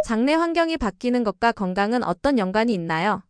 장내 환경이 바뀌는 것과 건강은 어떤 연관이 있나요?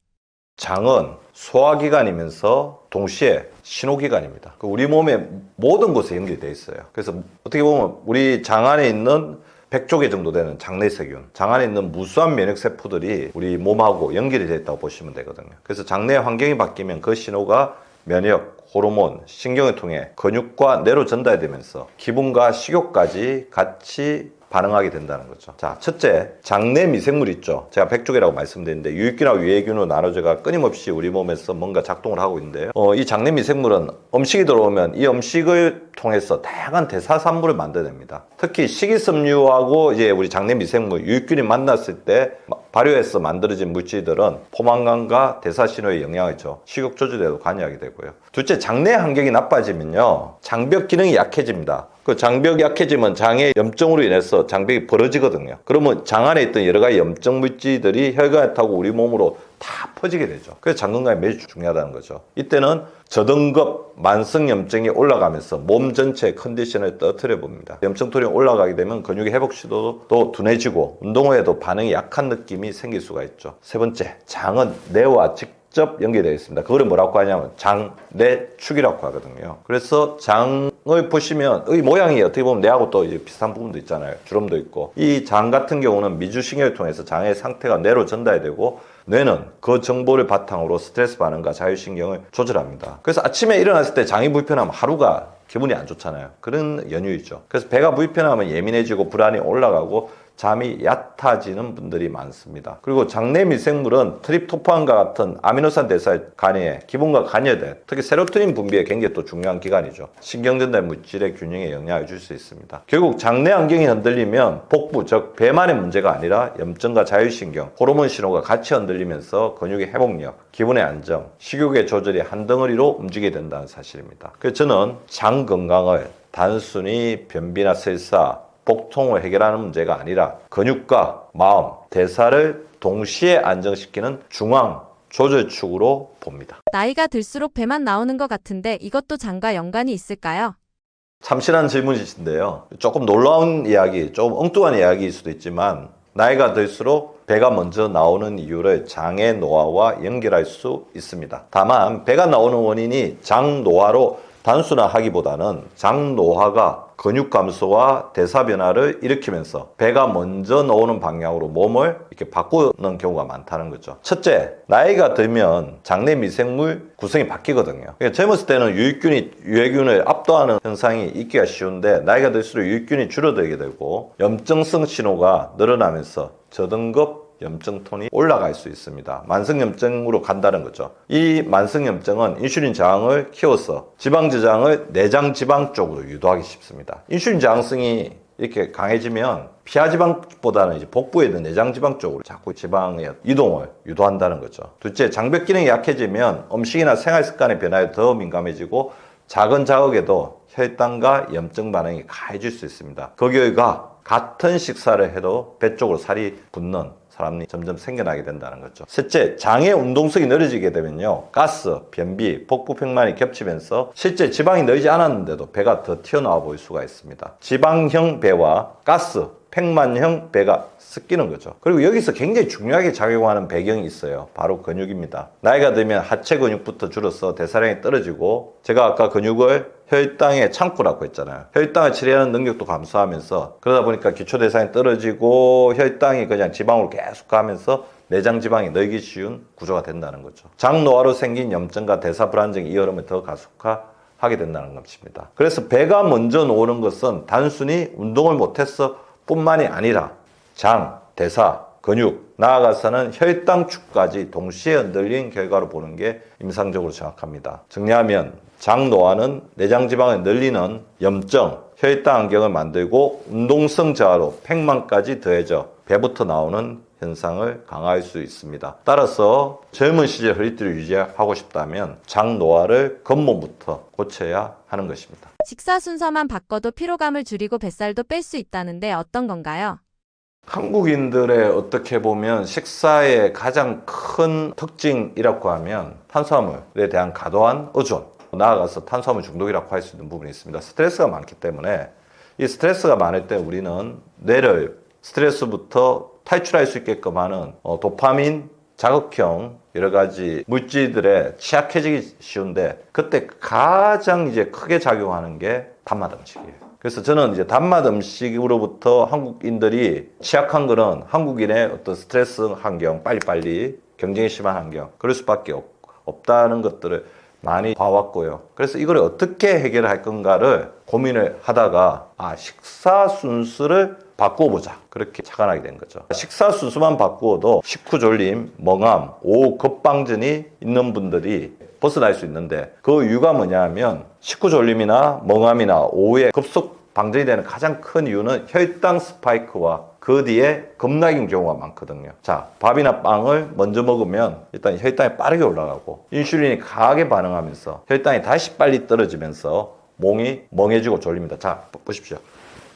장은 소화기관이면서 동시에 신호기관입니다. 우리 몸의 모든 곳에 연결되어 있어요. 그래서 어떻게 보면 우리 장 안에 있는 100조 개 정도 되는 장내세균, 장 안에 있는 무수한 면역세포들이 우리 몸하고 연결이 되어 있다고 보시면 되거든요. 그래서 장내 환경이 바뀌면 그 신호가 면역, 호르몬, 신경을 통해 근육과 뇌로 전달되면서 기분과 식욕까지 같이 반응하게 된다는 거죠. 자, 첫째, 장내 미생물 있죠. 제가 백족이라고 말씀드렸는데 유익균하고 유해균으로 나눠져가 끊임없이 우리 몸에서 뭔가 작동을 하고 있는데요. 이 장내 미생물은 음식이 들어오면 이 음식을 통해서 다양한 대사산물을 만들어냅니다. 특히 식이섬유하고 이제 우리 장내 미생물 유익균이 만났을 때 발효해서 만들어진 물질들은 포만감과 대사신호에 영향을 줘 식욕 조절에도 관여하게 되고요. 둘째, 장내 환경이 나빠지면요, 장벽 기능이 약해집니다. 그 장벽이 약해지면 장의 염증으로 인해서 장벽이 벌어지거든요. 그러면 장 안에 있던 여러 가지 염증 물질들이 혈관을 타고 우리 몸으로 다 퍼지게 되죠. 그래서 장 건강이 매우 중요하다는 거죠. 이때는 저등급 만성 염증이 올라가면서 몸 전체의 컨디션을 떨어뜨려 봅니다. 염증 토량이 올라가게 되면 근육의 회복 시도도 둔해지고 운동 후에도 반응이 약한 느낌이 생길 수가 있죠. 세 번째, 장은 뇌와 직접 연결되어 있습니다. 그거를 뭐라고 하냐면 장내축이라고 하거든요. 그래서 장을 보시면 이 모양이 어떻게 보면 뇌하고 또 이제 비슷한 부분도 있잖아요. 주름도 있고. 이 장 같은 경우는 미주신경을 통해서 장의 상태가 뇌로 전달되고 뇌는 그 정보를 바탕으로 스트레스 반응과 자율신경을 조절합니다. 그래서 아침에 일어났을 때 장이 불편하면 하루가 기분이 안 좋잖아요. 그런 연유이죠. 그래서 배가 불편하면 예민해지고 불안이 올라가고 잠이 얕아지는 분들이 많습니다. 그리고 장내 미생물은 트립토판과 같은 아미노산 대사에 관여해 기분과 관여돼 특히 세로토닌 분비에 굉장히 또 중요한 기관이죠. 신경전달 물질의 균형에 영향을 줄 수 있습니다. 결국 장내 환경이 흔들리면 복부 즉 배만의 문제가 아니라 염증과 자율신경, 호르몬 신호가 같이 흔들리면서 근육의 회복력, 기분의 안정, 식욕의 조절이 한 덩어리로 움직이게 된다는 사실입니다. 그래서 저는 장 건강을 단순히 변비나 설사, 복통을 해결하는 문제가 아니라 근육과 마음, 대사를 동시에 안정시키는 중앙 조절축으로 봅니다. 나이가 들수록 배만 나오는 것 같은데 이것도 장과 연관이 있을까요? 참신한 질문이신데요. 조금 놀라운 이야기, 좀 엉뚱한 이야기일 수도 있지만 나이가 들수록 배가 먼저 나오는 이유를 장의 노화와 연결할 수 있습니다. 다만 배가 나오는 원인이 장 노화로 단순화하기보다는 장 노화가 근육 감소와 대사 변화를 일으키면서 배가 먼저 나오는 방향으로 몸을 이렇게 바꾸는 경우가 많다는 거죠. 첫째, 나이가 들면 장내 미생물 구성이 바뀌거든요. 그러니까 젊었을 때는 유익균이 유해균을 압도하는 현상이 있기가 쉬운데 나이가 들수록 유익균이 줄어들게 되고 염증성 신호가 늘어나면서 저등급 염증톤이 올라갈 수 있습니다. 만성염증으로 간다는 거죠. 이 만성염증은 인슐린 저항을 키워서 지방 저장을 내장 지방 쪽으로 유도하기 쉽습니다. 인슐린 저항성이 이렇게 강해지면 피하지방보다는 이제 복부에 있는 내장 지방 쪽으로 자꾸 지방의 이동을 유도한다는 거죠. 둘째, 장벽 기능이 약해지면 음식이나 생활 습관의 변화에 더 민감해지고 작은 자극에도 혈당과 염증 반응이 가해질 수 있습니다. 그 결과 같은 식사를 해도 배 쪽으로 살이 붙는 사람이 점점 생겨나게 된다는 거죠. 셋째, 장의 운동성이 늘어지게 되면요, 가스, 변비, 복부팽만이 겹치면서 실제 지방이 늘지 않았는데도 배가 더 튀어나와 보일 수가 있습니다. 지방형 배와 가스, 팽만형 배가 섞이는 거죠. 그리고 여기서 굉장히 중요하게 작용하는 배경이 있어요. 바로 근육입니다. 나이가 들면 하체 근육부터 줄어서 대사량이 떨어지고, 제가 아까 근육을 혈당의 창고라고 했잖아요. 혈당을 처리하는 능력도 감소하면서, 그러다 보니까 기초대사량이 떨어지고 혈당이 그냥 지방으로 계속 가면서 내장 지방이 늘기 쉬운 구조가 된다는 거죠. 장 노화로 생긴 염증과 대사 불안정이 이 흐름을 더 가속화하게 된다는 것입니다. 그래서 배가 먼저 나오는 것은 단순히 운동을 못해서 뿐만이 아니라 장, 대사, 근육, 나아가서는 혈당축까지 동시에 흔들린 결과로 보는 게 임상적으로 정확합니다. 정리하면 장 노화는 내장 지방을 늘리는 염증, 혈당 안경을 만들고 운동성 저하로 팽만까지 더해져 배부터 나오는 현상을 강화할 수 있습니다. 따라서 젊은 시절 허리띠를 유지하고 싶다면 장 노화를 근본부터 고쳐야 하는 것입니다. 식사 순서만 바꿔도 피로감을 줄이고 뱃살도 뺄 수 있다는데 어떤 건가요? 한국인들의 어떻게 보면 식사의 가장 큰 특징이라고 하면 탄수화물에 대한 과도한 의존, 나아가서 탄수화물 중독이라고 할 수 있는 부분이 있습니다. 스트레스가 많기 때문에 이 스트레스가 많을 때 우리는 뇌를 스트레스부터 탈출할 수 있게끔 하는 도파민 자극형 여러 가지 물질들에 취약해지기 쉬운데 그때 가장 이제 크게 작용하는 게 단맛 음식이에요. 그래서 저는 이제 단맛 음식으로부터 한국인들이 취약한 거는 한국인의 어떤 스트레스 환경, 빨리빨리 경쟁이 심한 환경, 그럴 수밖에 없다는 것들을 많이 봐왔고요. 그래서 이걸 어떻게 해결할 건가를 고민을 하다가 식사 순서를 바꿔보자. 그렇게 착안하게 된 거죠. 식사 순서만 바꾸어도 식후 졸림, 멍함, 오후 급방전이 있는 분들이 벗어날 수 있는데 그 이유가 뭐냐면 식후 졸림이나 멍함이나 오후에 급속 방전이 되는 가장 큰 이유는 혈당 스파이크와 그 뒤에 급락인 경우가 많거든요. 자, 밥이나 빵을 먼저 먹으면 일단 혈당이 빠르게 올라가고 인슐린이 강하게 반응하면서 혈당이 다시 빨리 떨어지면서 몸이 멍해지고 졸립니다. 자, 보십시오.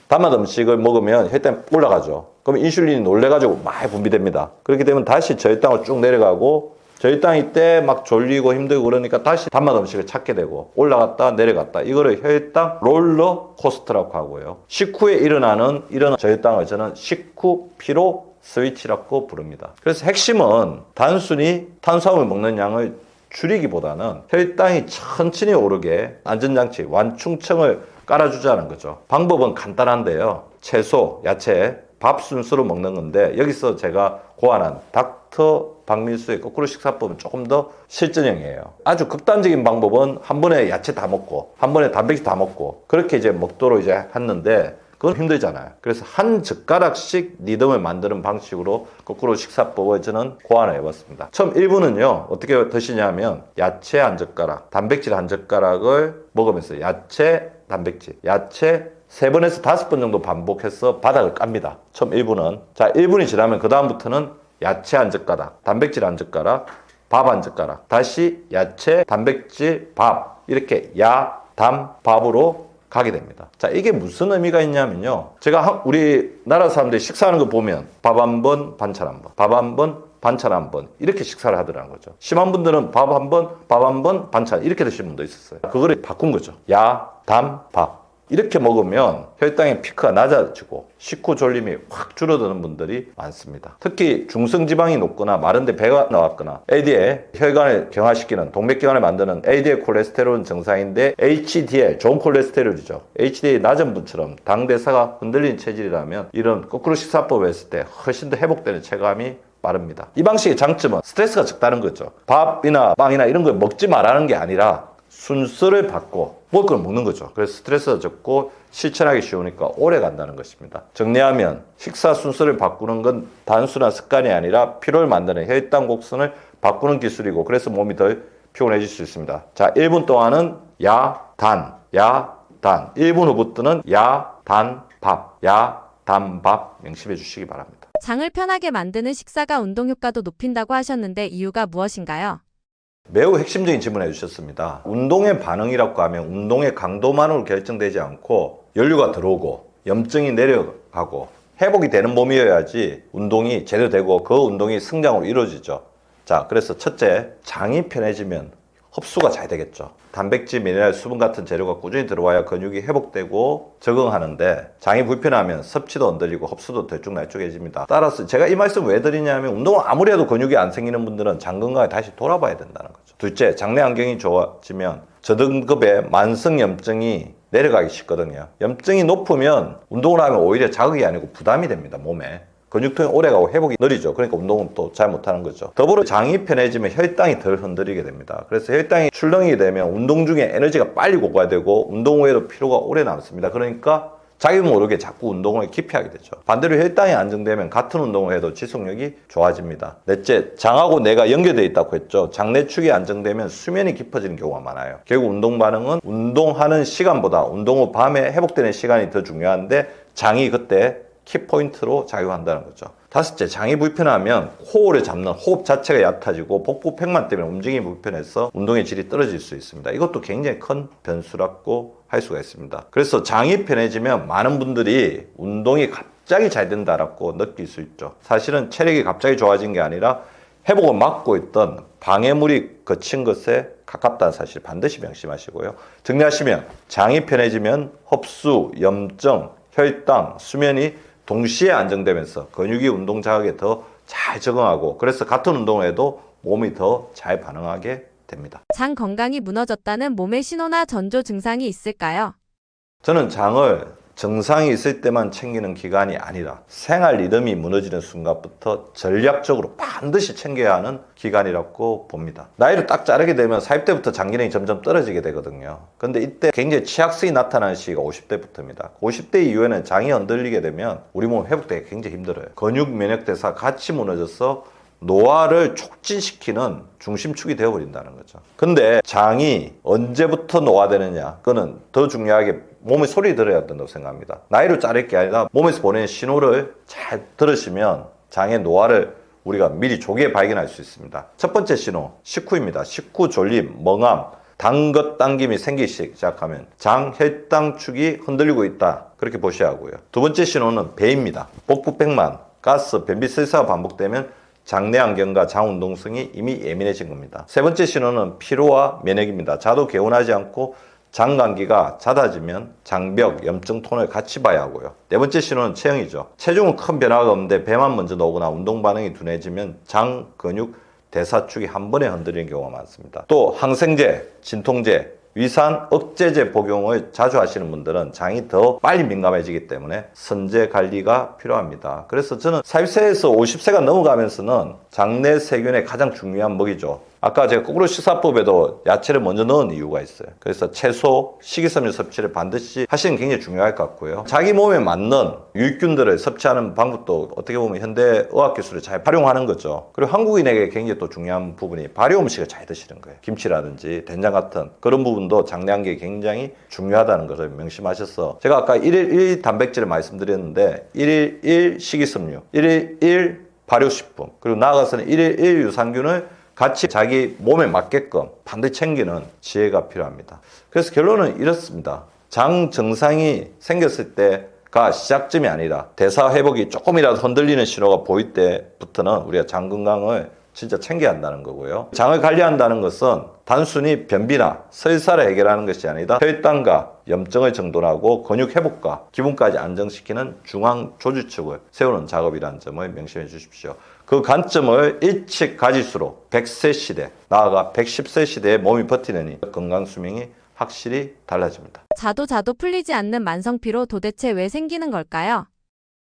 단맛 음식을 먹으면 혈당이 올라가죠. 그럼 인슐린이 놀래가지고 많이 분비됩니다. 그렇게 되면 다시 저혈당으로 쭉 내려가고 저혈당이 때 막 졸리고 힘들고 그러니까 다시 단맛 음식을 찾게 되고 올라갔다 내려갔다. 이거를 혈당 롤러 코스터라고 하고요. 식후에 일어나는 이런 저혈당을 저는 식후 피로 스위치라고 부릅니다. 그래서 핵심은 단순히 탄수화물 먹는 양을 줄이기보다는 혈당이 천천히 오르게 안전장치, 완충청을 깔아주자는 거죠. 방법은 간단한데요. 채소, 야채, 밥 순서로 먹는 건데 여기서 제가 고안한 닥터 박민수의 거꾸로 식사법은 조금 더 실전형이에요. 아주 극단적인 방법은 한 번에 야채 다 먹고 한 번에 단백질 다 먹고 그렇게 이제 먹도록 이제 했는데 그건 힘들잖아요. 그래서 한 젓가락씩 리듬을 만드는 방식으로 거꾸로 식사법을 저는 고안을 해봤습니다. 처음 1분은요 어떻게 드시냐면 야채 한 젓가락, 단백질 한 젓가락을 먹으면서 야채, 단백질, 야채 3번에서 5번 정도 반복해서 바닥을 깝니다. 처음 1분은. 자, 1분이 지나면 그 다음부터는 야채 한 젓가락, 단백질 한 젓가락, 밥 한 젓가락, 다시 야채, 단백질, 밥 이렇게 야, 담, 밥으로 가게 됩니다. 자, 이게 무슨 의미가 있냐면요. 제가 우리나라 사람들이 식사하는 거 보면 밥 한 번, 반찬 한 번, 밥 한 번, 반찬 한 번 이렇게 식사를 하더라는 거죠. 심한 분들은 밥 한 번, 밥 한 번, 반찬 이렇게 드시는 분도 있었어요. 그거를 바꾼 거죠. 야, 담, 밥. 이렇게 먹으면 혈당의 피크가 낮아지고 식후 졸림이 확 줄어드는 분들이 많습니다. 특히 중성지방이 높거나 마른데 배가 나왔거나 LDL, 혈관을 경화시키는 동맥경화를 만드는 LDL 콜레스테롤은 정상인데 HDL, 좋은 콜레스테롤이죠. HDL 낮은 분처럼 당대사가 흔들리는 체질이라면 이런 거꾸로 식사법을 했을 때 훨씬 더 회복되는 체감이 빠릅니다. 이 방식의 장점은 스트레스가 적다는 거죠. 밥이나 빵이나 이런 걸 먹지 말라는 게 아니라 순서를 바꿔 먹을 걸 먹는 거죠. 그래서 스트레스가 적고 실천하기 쉬우니까 오래 간다는 것입니다. 정리하면 식사 순서를 바꾸는 건 단순한 습관이 아니라 피로를 만드는 혈당 곡선을 바꾸는 기술이고 그래서 몸이 덜 피곤해질 수 있습니다. 자, 1분 동안은 야, 단, 야, 단. 1분 후부터는 야, 단, 밥, 야, 단, 밥 명심해 주시기 바랍니다. 장을 편하게 만드는 식사가 운동 효과도 높인다고 하셨는데 이유가 무엇인가요? 매우 핵심적인 질문을 해주셨습니다. 운동의 반응이라고 하면 운동의 강도만으로 결정되지 않고 연류가 들어오고 염증이 내려가고 회복이 되는 몸이어야지 운동이 제대로 되고 그 운동이 성장으로 이루어지죠. 자, 그래서 첫째, 장이 편해지면 흡수가 잘 되겠죠. 단백질, 미네랄, 수분 같은 재료가 꾸준히 들어와야 근육이 회복되고 적응하는데 장이 불편하면 섭취도 흔들리고 흡수도 들쭉날쭉해집니다. 따라서 제가 이 말씀 왜 드리냐면 운동을 아무리 해도 근육이 안 생기는 분들은 장 건강에 다시 돌아봐야 된다는 거죠. 둘째, 장내 환경이 좋아지면 저등급의 만성염증이 내려가기 쉽거든요. 염증이 높으면 운동을 하면 오히려 자극이 아니고 부담이 됩니다, 몸에. 근육통이 오래가고 회복이 느리죠. 그러니까 운동은 또 잘 못하는 거죠. 더불어 장이 편해지면 혈당이 덜 흔들리게 됩니다. 그래서 혈당이 출렁이게 되면 운동 중에 에너지가 빨리 고갈되고 운동 후에도 피로가 오래 남습니다. 그러니까 자기 모르게 자꾸 운동을 깊이 하게 되죠. 반대로 혈당이 안정되면 같은 운동을 해도 지속력이 좋아집니다. 넷째, 장하고 뇌가 연결되어 있다고 했죠. 장내축이 안정되면 수면이 깊어지는 경우가 많아요. 결국 운동 반응은 운동하는 시간보다 운동 후 밤에 회복되는 시간이 더 중요한데 장이 그때 키포인트로 작용한다는 거죠. 다섯째, 장이 불편하면 코어를 잡는 호흡 자체가 얕아지고 복부 팽만 때문에 움직임이 불편해서 운동의 질이 떨어질 수 있습니다. 이것도 굉장히 큰 변수라고 할 수가 있습니다. 그래서 장이 편해지면 많은 분들이 운동이 갑자기 잘 된다라고 느낄 수 있죠. 사실은 체력이 갑자기 좋아진 게 아니라 회복을 막고 있던 방해물이 거친 것에 가깝다는 사실 반드시 명심하시고요. 정리하시면 장이 편해지면 흡수, 염증, 혈당, 수면이 동시에 안정되면서 근육이 운동 자극에 더 잘 적응하고 그래서 같은 운동을 해도 몸이 더 잘 반응하게 됩니다. 장 건강이 무너졌다는 몸의 신호나 전조 증상이 있을까요? 저는 장을 정상이 있을 때만 챙기는 기간이 아니라 생활 리듬이 무너지는 순간부터 전략적으로 반드시 챙겨야 하는 기간이라고 봅니다. 나이를 딱 자르게 되면 40대부터 장 기능이 점점 떨어지게 되거든요. 근데 이때 굉장히 취약성이 나타나는 시기가 50대부터입니다. 50대 이후에는 장이 흔들리게 되면 우리 몸 회복되기 굉장히 힘들어요. 근육 면역대사 같이 무너져서 노화를 촉진시키는 중심축이 되어버린다는 거죠. 근데 장이 언제부터 노화되느냐, 그거는 더 중요하게 몸의 소리 들어야 된다고 생각합니다. 나이로 자를 게 아니라 몸에서 보내는 신호를 잘 들으시면 장의 노화를 우리가 미리 조기에 발견할 수 있습니다. 첫 번째 신호, 식후입니다. 식후 졸림, 멍함, 단 것 당김이 생기기 시작하면 장 혈당축이 흔들리고 있다, 그렇게 보셔야 하고요. 두 번째 신호는 배입니다. 복부백만, 가스, 변비 설사가 반복되면 장내안경과 장운동성이 이미 예민해진 겁니다. 세 번째 신호는 피로와 면역입니다. 자도 개운하지 않고 장감기가 잦아지면 장벽, 염증 톤을 같이 봐야 하고요. 네 번째 신호는 체형이죠. 체중은 큰 변화가 없는데 배만 먼저 나오거나 운동 반응이 둔해지면 장, 근육, 대사축이 한 번에 흔들리는 경우가 많습니다. 또 항생제, 진통제, 위산 억제제 복용을 자주 하시는 분들은 장이 더 빨리 민감해지기 때문에 선제 관리가 필요합니다. 그래서 저는 40세에서 50세가 넘어가면서는 장내 세균의 가장 중요한 먹이죠. 아까 제가 거꾸로 식사법에도 야채를 먼저 넣은 이유가 있어요. 그래서 채소, 식이섬유 섭취를 반드시 하시는 게 굉장히 중요할 것 같고요. 자기 몸에 맞는 유익균들을 섭취하는 방법도 어떻게 보면 현대 의학기술을 잘 활용하는 거죠. 그리고 한국인에게 굉장히 또 중요한 부분이 발효 음식을 잘 드시는 거예요. 김치라든지 된장 같은 그런 부분도 장내환기에 굉장히 중요하다는 것을 명심하셔서, 제가 아까 1일 1 단백질을 말씀드렸는데 1일 1 식이섬유, 1일 1 발효식품, 그리고 나아가서는 1일 1 유산균을 같이 자기 몸에 맞게끔 반드시 챙기는 지혜가 필요합니다. 그래서 결론은 이렇습니다. 장 증상이 생겼을 때가 시작점이 아니라 대사 회복이 조금이라도 흔들리는 신호가 보일 때부터는 우리가 장 건강을 진짜 챙겨야 한다는 거고요. 장을 관리한다는 것은 단순히 변비나 설사를 해결하는 것이 아니라 혈당과 염증을 정돈하고 근육 회복과 기분까지 안정시키는 중앙 조직축을 세우는 작업이라는 점을 명심해 주십시오. 그 관점을 일찍 가질수록 100세 시대, 나아가 110세 시대에 몸이 버티느니 건강 수명이 확실히 달라집니다. 자도 풀리지 않는 만성 피로 도대체 왜 생기는 걸까요?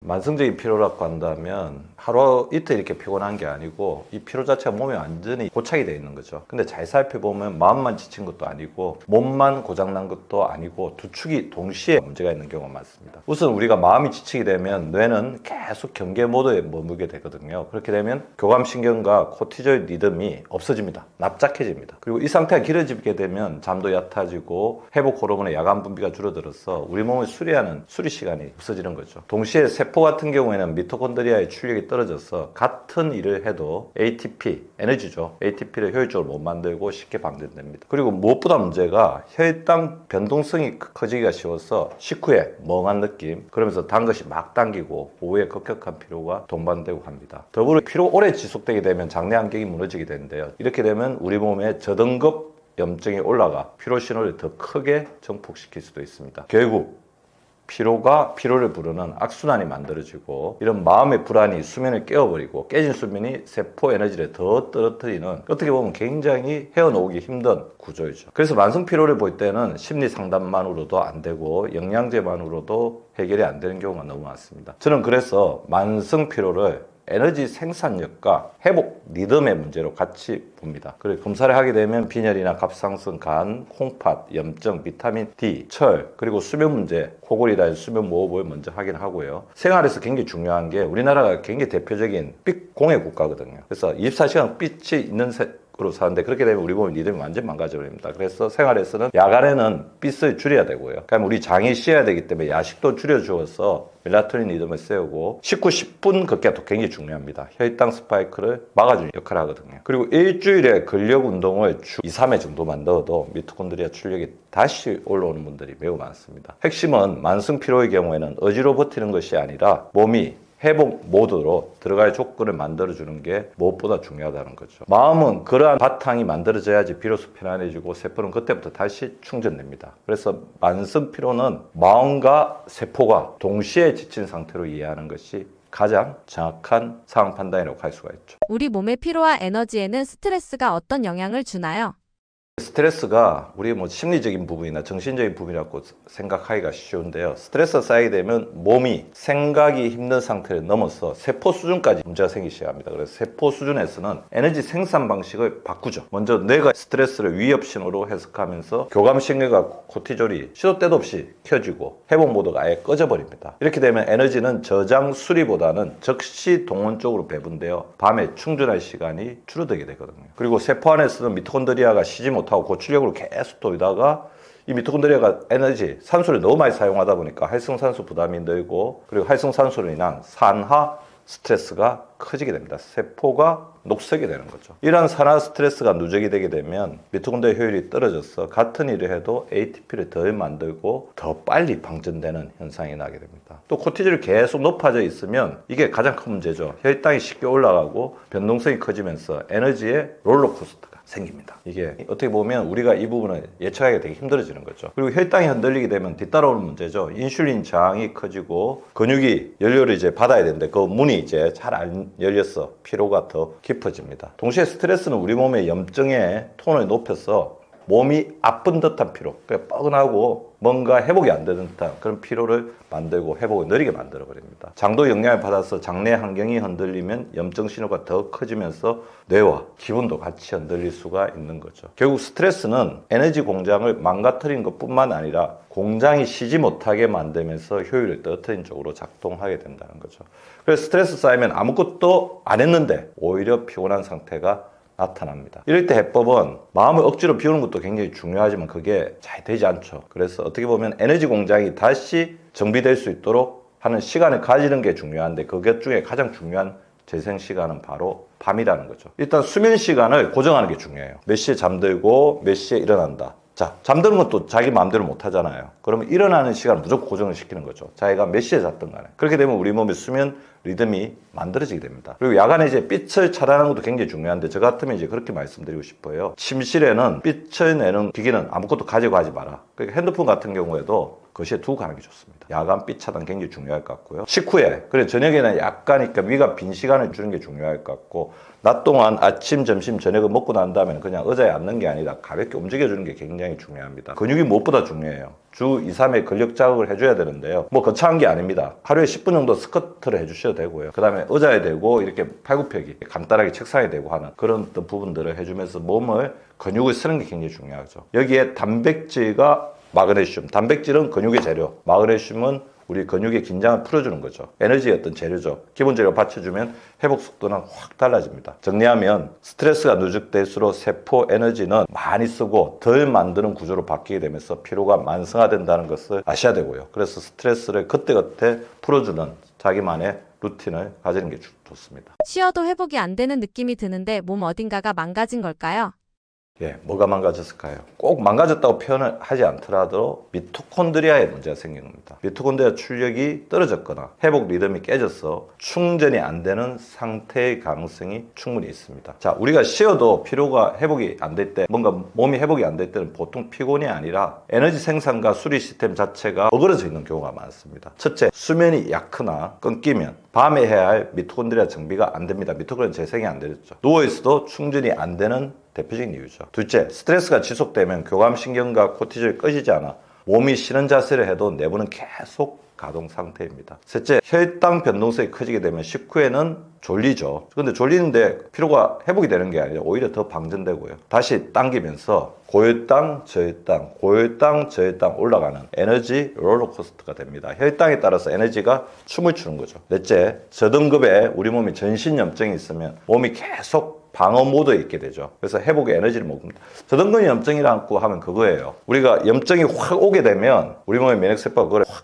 만성적인 피로라고 한다면 하루 이틀 이렇게 피곤한 게 아니고 이 피로 자체가 몸에 완전히 고착이 되어 있는 거죠. 근데 잘 살펴보면 마음만 지친 것도 아니고 몸만 고장난 것도 아니고 두 축이 동시에 문제가 있는 경우가 많습니다. 우선 우리가 마음이 지치게 되면 뇌는 계속 경계 모드에 머물게 되거든요. 그렇게 되면 교감신경과 코티졸 리듬이 없어집니다. 납작해집니다. 그리고 이 상태가 길어지게 되면 잠도 얕아지고 회복 호르몬의 야간 분비가 줄어들어서 우리 몸을 수리하는 수리 시간이 없어지는 거죠. 동시에 세포 같은 경우에는 미토콘드리아의 출력이 떨어져서 같은 일을 해도 ATP, 에너지죠. ATP를 효율적으로 못 만들고 쉽게 방전됩니다. 그리고 무엇보다 문제가 혈당 변동성이 커지기가 쉬워서 식후에 멍한 느낌, 그러면서 단 것이 막 당기고 오후에 급격한 피로가 동반되고 합니다. 더불어 피로 오래 지속되게 되면 장내 안경이 무너지게 되는데요. 이렇게 되면 우리 몸에 저등급 염증이 올라가 피로 신호를 더 크게 증폭시킬 수도 있습니다. 결국 피로가 피로를 부르는 악순환이 만들어지고 이런 마음의 불안이 수면을 깨워버리고 깨진 수면이 세포 에너지를 더 떨어뜨리는, 어떻게 보면 굉장히 헤어놓기 힘든 구조이죠. 그래서 만성 피로를 볼 때는 심리 상담만으로도 안 되고 영양제만으로도 해결이 안 되는 경우가 너무 많습니다. 저는 그래서 만성 피로를 에너지 생산력과 회복 리듬의 문제로 같이 봅니다. 그리고 검사를 하게 되면 빈혈이나 갑상선, 간, 콩팥, 염증, 비타민 D, 철, 그리고 수면 문제, 코골이나 수면 무호흡을 먼저 확인하고요. 생활에서 굉장히 중요한 게 우리나라가 굉장히 대표적인 빛 공해 국가거든요. 그래서 24시간 빛이 있는 으로 사는데 그렇게 되면 우리 몸의 리듬이 완전 망가져버립니다. 그래서 생활에서는 야간에는 빛을 줄여야 되고요. 그러면 우리 장이 쉬어야 되기 때문에 야식도 줄여주어서 멜라토닌 리듬을 세우고 식후 10분 걷기가 굉장히 중요합니다. 혈당 스파이크를 막아주는 역할을 하거든요. 그리고 일주일에 근력 운동을 주 2, 3회 정도만 넣어도 미토콘드리아 출력이 다시 올라오는 분들이 매우 많습니다. 핵심은 만성 피로의 경우에는 의지로 버티는 것이 아니라 몸이 회복 모드로 들어갈 조건을 만들어주는 게 무엇보다 중요하다는 거죠. 마음은 그러한 바탕이 만들어져야지 비로소 편안해지고 세포는 그때부터 다시 충전됩니다. 그래서 만성 피로는 마음과 세포가 동시에 지친 상태로 이해하는 것이 가장 정확한 상황 판단이라고 할 수가 있죠. 우리 몸의 피로와 에너지에는 스트레스가 어떤 영향을 주나요? 스트레스가 우리 심리적인 부분이나 정신적인 부분이라고 생각하기가 쉬운데요. 스트레스가 쌓이게 되면 몸이 생각이 힘든 상태를 넘어서 세포 수준까지 문제가 생기기 시작합니다. 그래서 세포 수준에서는 에너지 생산 방식을 바꾸죠. 먼저 뇌가 스트레스를 위협 신호로 해석하면서 교감신경과 코티졸이 시도 때도 없이 켜지고 회복 모드가 아예 꺼져버립니다. 이렇게 되면 에너지는 저장 수리보다는 즉시 동원 쪽으로 배분되어 밤에 충전할 시간이 줄어들게 되거든요. 그리고 세포 안에서는 미토콘드리아가 쉬지 못하고 고출력으로 계속 돌다가 이 미토콘드리아가 에너지, 산소를 너무 많이 사용하다 보니까 활성산소 부담이 늘고 그리고 활성산소로 인한 산화 스트레스가 커지게 됩니다. 세포가 녹슬게 되는 거죠. 이러한 산화 스트레스가 누적이 되게 되면 미토콘드리아 효율이 떨어져서 같은 일을 해도 ATP를 덜 만들고 더 빨리 방전되는 현상이 나게 됩니다. 또 코티졸이 계속 높아져 있으면 이게 가장 큰 문제죠. 혈당이 쉽게 올라가고 변동성이 커지면서 에너지의 롤러코스터가 생깁니다. 이게 어떻게 보면 우리가 이 부분을 예측하기가 되게 힘들어지는 거죠. 그리고 혈당이 흔들리게 되면 뒤따라오는 문제죠. 인슐린 저항이 커지고 근육이 연료를 이제 받아야 되는데 그 문이 이제 잘 안 열려서 피로가 더 깊어집니다. 동시에 스트레스는 우리 몸의 염증의 톤을 높여서 몸이 아픈 듯한 피로, 그러니까 뻐근하고 뭔가 회복이 안 되는 듯한 그런 피로를 만들고 회복을 느리게 만들어 버립니다. 장도 영향을 받아서 장내 환경이 흔들리면 염증 신호가 더 커지면서 뇌와 기분도 같이 흔들릴 수가 있는 거죠. 결국 스트레스는 에너지 공장을 망가뜨리는 것뿐만 아니라 공장이 쉬지 못하게 만들면서 효율을 떨어뜨린 쪽으로 작동하게 된다는 거죠. 그래서 스트레스 쌓이면 아무것도 안 했는데 오히려 피곤한 상태가 나타납니다. 이럴 때 해법은 마음을 억지로 비우는 것도 굉장히 중요하지만 그게 잘 되지 않죠. 그래서 어떻게 보면 에너지 공장이 다시 정비될 수 있도록 하는 시간을 가지는 게 중요한데 그것 중에 가장 중요한 재생 시간은 바로 밤이라는 거죠. 일단 수면 시간을 고정하는 게 중요해요. 몇 시에 잠들고 몇 시에 일어난다. 자, 잠드는 것도 자기 마음대로 못 하잖아요. 그러면 일어나는 시간을 무조건 고정을 시키는 거죠. 자기가 몇 시에 잤든 간에. 그렇게 되면 우리 몸의 수면 리듬이 만들어지게 됩니다. 그리고 야간에 이제 빛을 차단하는 것도 굉장히 중요한데 저 같으면 이제 그렇게 말씀드리고 싶어요. 침실에는 빛을 내는 기기는 아무것도 가지고 하지 마라. 그러니까 핸드폰 같은 경우에도 거실에 두고 가는 게 좋습니다. 야간 빛 차단 굉장히 중요할 것 같고요. 식후에, 그래 저녁에는 약간 위가 빈 시간을 주는 게 중요할 것 같고 낮 동안 아침, 점심, 저녁을 먹고 난 다음에 그냥 의자에 앉는 게 아니라 가볍게 움직여주는 게 굉장히 중요합니다. 근육이 무엇보다 중요해요. 주 2, 3회 근력 자극을 해줘야 되는데요. 뭐 거창한 게 아닙니다. 하루에 10분 정도 스쿼트를 해주셔도 되고요. 그 다음에 의자에 대고 이렇게 팔굽혀기 간단하게 책상에 대고 하는 그런 어떤 부분들을 해주면서 몸을 근육을 쓰는 게 굉장히 중요하죠. 여기에 단백질과 마그네슘, 단백질은 근육의 재료, 마그네슘은 우리 근육의 긴장을 풀어주는 거죠. 에너지의 어떤 재료죠. 기본적으로 받쳐주면 회복 속도는 확 달라집니다. 정리하면 스트레스가 누적될수록 세포 에너지는 많이 쓰고 덜 만드는 구조로 바뀌게 되면서 피로가 만성화된다는 것을 아셔야 되고요. 그래서 스트레스를 그때그때 풀어주는 자기만의 루틴을 가지는 게 좋습니다. 쉬어도 회복이 안 되는 느낌이 드는데 몸 어딘가가 망가진 걸까요? 예, 뭐가 망가졌을까요? 꼭 망가졌다고 표현을 하지 않더라도 미토콘드리아에 문제가 생긴 겁니다. 미토콘드리아 출력이 떨어졌거나 회복 리듬이 깨져서 충전이 안 되는 상태의 가능성이 충분히 있습니다. 자, 우리가 쉬어도 피로가 회복이 안 될 때, 뭔가 몸이 회복이 안 될 때는 보통 피곤이 아니라 에너지 생산과 수리 시스템 자체가 어그러져 있는 경우가 많습니다. 첫째, 수면이 얕거나 끊기면 밤에 해야 할 미토콘드리아 정비가 안 됩니다. 미토콘드리아 재생이 안 되죠. 누워있어도 충전이 안 되는 대표적인 이유죠. 둘째, 스트레스가 지속되면 교감신경과 코티졸이 꺼지지 않아 몸이 쉬는 자세를 해도 내부는 계속 가동 상태입니다. 셋째, 혈당 변동성이 커지게 되면 식후에는 졸리죠. 근데 졸리는데 피로가 회복이 되는 게 아니라 오히려 더 방전되고요. 다시 당기면서 고혈당, 저혈당, 고혈당, 저혈당 올라가는 에너지 롤러코스터가 됩니다. 혈당에 따라서 에너지가 춤을 추는 거죠. 넷째, 저등급의 우리 몸에 전신염증이 있으면 몸이 계속 방어 모드에 있게 되죠. 그래서 회복의 에너지를 먹습니다. 저등급 염증이라고 하면 그거예요. 우리가 염증이 확 오게 되면 우리 몸의 면역세포가 그걸 확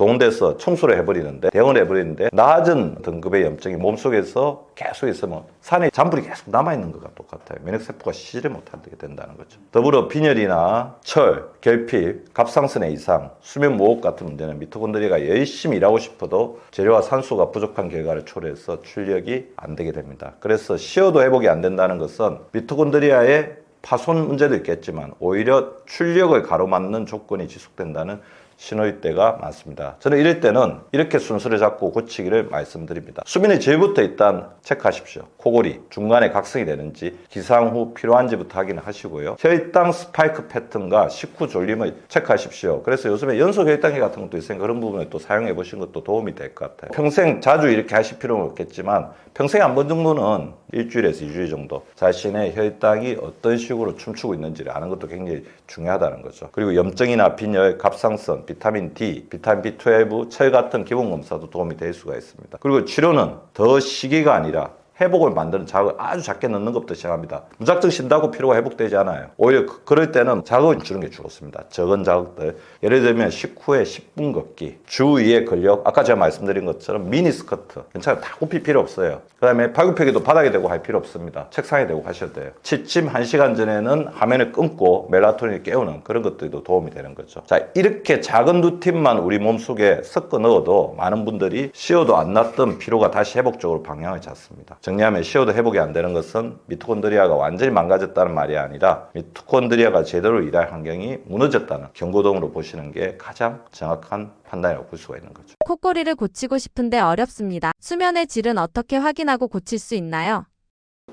동원돼서 청소를 해버리는데, 대응을 해버리는데 낮은 등급의 염증이 몸속에서 계속 있으면 산에 잔불이 계속 남아있는 것과 똑같아요. 면역세포가 쉬지를 못하게 된다는 거죠. 더불어 빈혈이나 철, 결핍, 갑상선의 이상, 수면 무호흡 같은 문제는 미토콘드리아가 열심히 일하고 싶어도 재료와 산소가 부족한 결과를 초래해서 출력이 안 되게 됩니다. 그래서 쉬어도 회복이 안 된다는 것은 미토콘드리아의 파손 문제도 있겠지만 오히려 출력을 가로막는 조건이 지속된다는 신호일 때가 많습니다. 저는 이럴 때는 이렇게 순서를 잡고 고치기를 말씀드립니다. 수면의 질부터 일단 체크하십시오. 코골이, 중간에 각성이 되는지, 기상 후 필요한지부터 확인을 하시고요. 혈당 스파이크 패턴과 식후 졸림을 체크하십시오. 그래서 요즘에 연속 혈당계 같은 것도 있으니까 그런 부분을 또 사용해 보시는 것도 도움이 될 것 같아요. 평생 자주 이렇게 하실 필요는 없겠지만 평생에 한 번 정도는 일주일에서 2주일 정도 자신의 혈당이 어떤 식으로 춤추고 있는지를 아는 것도 굉장히 중요하다는 거죠. 그리고 염증이나 빈혈, 갑상선, 비타민 D, 비타민 B12, 철 같은 기본 검사도 도움이 될 수가 있습니다. 그리고 치료는 더 시기가 아니라 회복을 만드는 자극을 아주 작게 넣는 것부터 시작합니다. 무작정 쉰다고 피로가 회복되지 않아요. 오히려 그럴 때는 자극을 주는 게 좋습니다. 적은 자극들. 예를 들면 식후에 10분 걷기, 주 2회 근력, 아까 제가 말씀드린 것처럼 미니 스쿼트. 괜찮아요. 다 굽힐 필요 없어요. 그 다음에 팔굽혀기도 바닥에 대고 할 필요 없습니다. 책상에 대고 하셔도 돼요. 취침 1시간 전에는 화면을 끊고 멜라토닌을 깨우는 그런 것들도 도움이 되는 거죠. 자, 이렇게 작은 루틴만 우리 몸속에 섞어 넣어도 많은 분들이 쉬어도 안 났던 피로가 다시 회복적으로 방향을 잡습니다. 정리하면 쉬어도 회복이 안 되는 것은 미토콘드리아가 완전히 망가졌다는 말이 아니라 미토콘드리아가 제대로 일할 환경이 무너졌다는 경고등으로 보시는 게 가장 정확한 판단이라고 볼 수가 있는 거죠. 코골이를 고치고 싶은데 어렵습니다. 수면의 질은 어떻게 확인하고 고칠 수 있나요?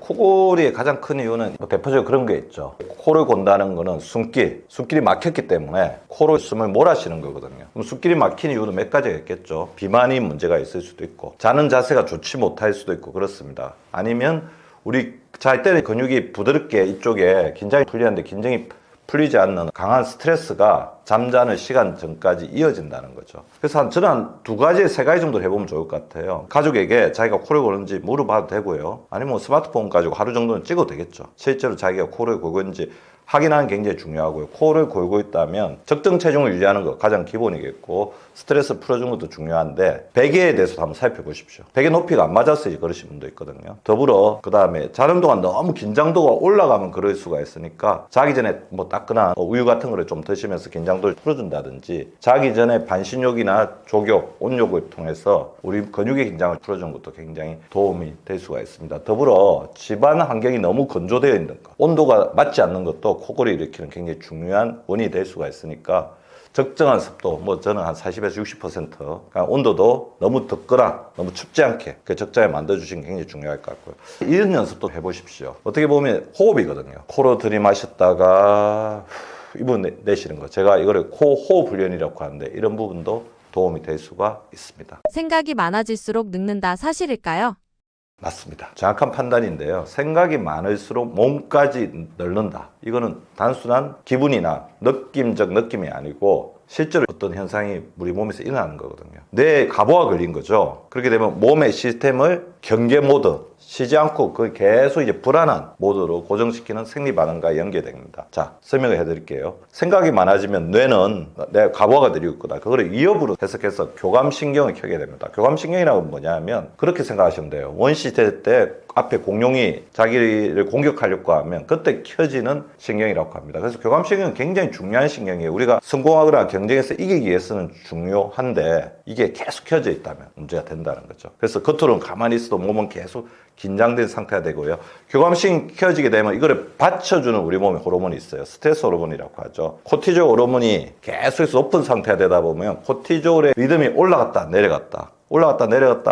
코골이의 가장 큰 이유는 대표적으로 그런 게 있죠. 코를 곤다는 거는 숨길이 막혔기 때문에 코로 숨을 몰아쉬는 거거든요. 그럼 숨길이 막힌 이유는 몇 가지가 있겠죠. 비만이 문제가 있을 수도 있고, 자는 자세가 좋지 못할 수도 있고 그렇습니다. 아니면 우리 잘 때는 근육이 부드럽게 이쪽에 긴장이 풀리는데 긴장이 풀리지 않는 강한 스트레스가 잠자는 시간 전까지 이어진다는 거죠. 그래서 저는 한 2가지, 3가지 정도 해보면 좋을 것 같아요. 가족에게 자기가 코를 고는지 물어봐도 되고요. 아니면 스마트폰 가지고 하루 정도는 찍어도 되겠죠. 실제로 자기가 코를 골고 있는지 확인하는 게 굉장히 중요하고요. 코를 골고 있다면 적정 체중을 유지하는 거 가장 기본이겠고, 스트레스 풀어주는 것도 중요한데 베개에 대해서도 한번 살펴보십시오. 베개 높이가 안 맞았을 때 그러신 분도 있거든요. 더불어 그 다음에 자는 동안 너무 긴장도가 올라가면 그럴 수가 있으니까 자기 전에 뭐 따끈한 우유 같은 거를 좀 드시면서 긴장도를 풀어준다든지, 자기 전에 반신욕이나 족욕, 온욕을 통해서 우리 근육의 긴장을 풀어주는 것도 굉장히 도움이 될 수가 있습니다. 더불어 집안 환경이 너무 건조되어 있는 것, 온도가 맞지 않는 것도 코골이 일으키는 굉장히 중요한 원인이 될 수가 있으니까 적정한 습도, 뭐 저는 한 40에서 60%, 그러니까 온도도 너무 덥거나 너무 춥지 않게 그 적정에 만들어주시는 게 굉장히 중요할 것 같고요. 이런 연습도 해보십시오. 어떻게 보면 호흡이거든요. 코로 들이마셨다가 입을 내쉬는 거. 제가 이거를 코 호흡 훈련이라고 하는데 이런 부분도 도움이 될 수가 있습니다. 생각이 많아질수록 늙는다. 사실일까요? 맞습니다. 정확한 판단인데요. 생각이 많을수록 몸까지 늙는다. 이거는 단순한 기분이나 느낌적 느낌이 아니고 실제로 어떤 현상이 우리 몸에서 일어나는 거거든요. 뇌에 가보가 걸린 거죠. 그렇게 되면 몸의 시스템을 경계 모드, 쉬지 않고 그 계속 이제 불안한 모드로 고정시키는 생리 반응과 연계됩니다. 자, 설명을 해드릴게요. 생각이 많아지면 뇌는 내가 가보가 들이고 있구나. 그거를 위협으로 해석해서 교감신경을 켜게 됩니다. 교감신경이라고 뭐냐면 그렇게 생각하시면 돼요. 원시시대 때 앞에 공룡이 자기를 공격하려고 하면 그때 켜지는 신경이라고 합니다. 그래서 교감신경은 굉장히 중요한 신경이에요. 우리가 성공하거나 경쟁에서 이기기 위해서는 중요한데 이게 계속 켜져 있다면 문제가 된다는 거죠. 그래서 겉으로는 가만히 있어도 몸은 계속 긴장된 상태가 되고요. 교감신경이 켜지게 되면 이거를 받쳐주는 우리 몸에 호르몬이 있어요. 스트레스 호르몬이라고 하죠. 코티졸 호르몬이 계속해서 높은 상태가 되다 보면 코티졸의 리듬이 올라갔다 내려갔다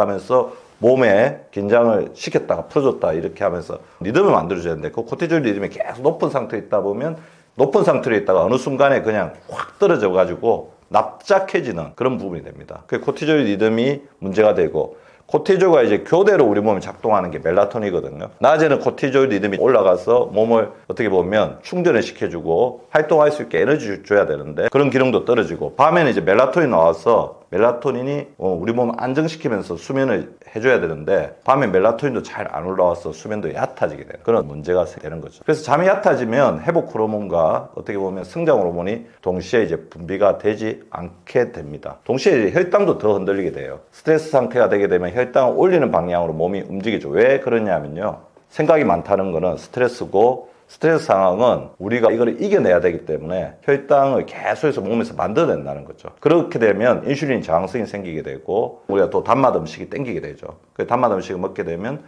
하면서 몸에 긴장을 시켰다가 풀어줬다 이렇게 하면서 리듬을 만들어줘야 되는데 그 코티졸 리듬이 계속 높은 상태에 있다 보면 높은 상태로 있다가 어느 순간에 그냥 확 떨어져 가지고 납작해지는 그런 부분이 됩니다. 그 코티졸 리듬이 문제가 되고, 코티졸과 이제 교대로 우리 몸이 작동하는 게 멜라토닌이거든요. 낮에는 코티졸 리듬이 올라가서 몸을 어떻게 보면 충전을 시켜주고 활동할 수 있게 에너지 줘야 되는데 그런 기능도 떨어지고, 밤에는 이제 멜라토닌 나와서 멜라토닌이 우리 몸을 안정시키면서 수면을 해줘야 되는데 밤에 멜라토닌도 잘 안 올라와서 수면도 얕아지게 되는 그런 문제가 되는 거죠. 그래서 잠이 얕아지면 회복 호르몬과 어떻게 보면 성장 호르몬이 동시에 이제 분비가 되지 않게 됩니다. 동시에 혈당도 더 흔들리게 돼요. 스트레스 상태가 되게 되면 혈당을 올리는 방향으로 몸이 움직이죠. 왜 그러냐면요, 생각이 많다는 거는 스트레스고, 스트레스 상황은 우리가 이걸 이겨내야 되기 때문에 혈당을 계속해서 몸에서 만들어낸다는 거죠. 그렇게 되면 인슐린 저항성이 생기게 되고 우리가 또 단맛 음식이 땡기게 되죠. 그 단맛 음식을 먹게 되면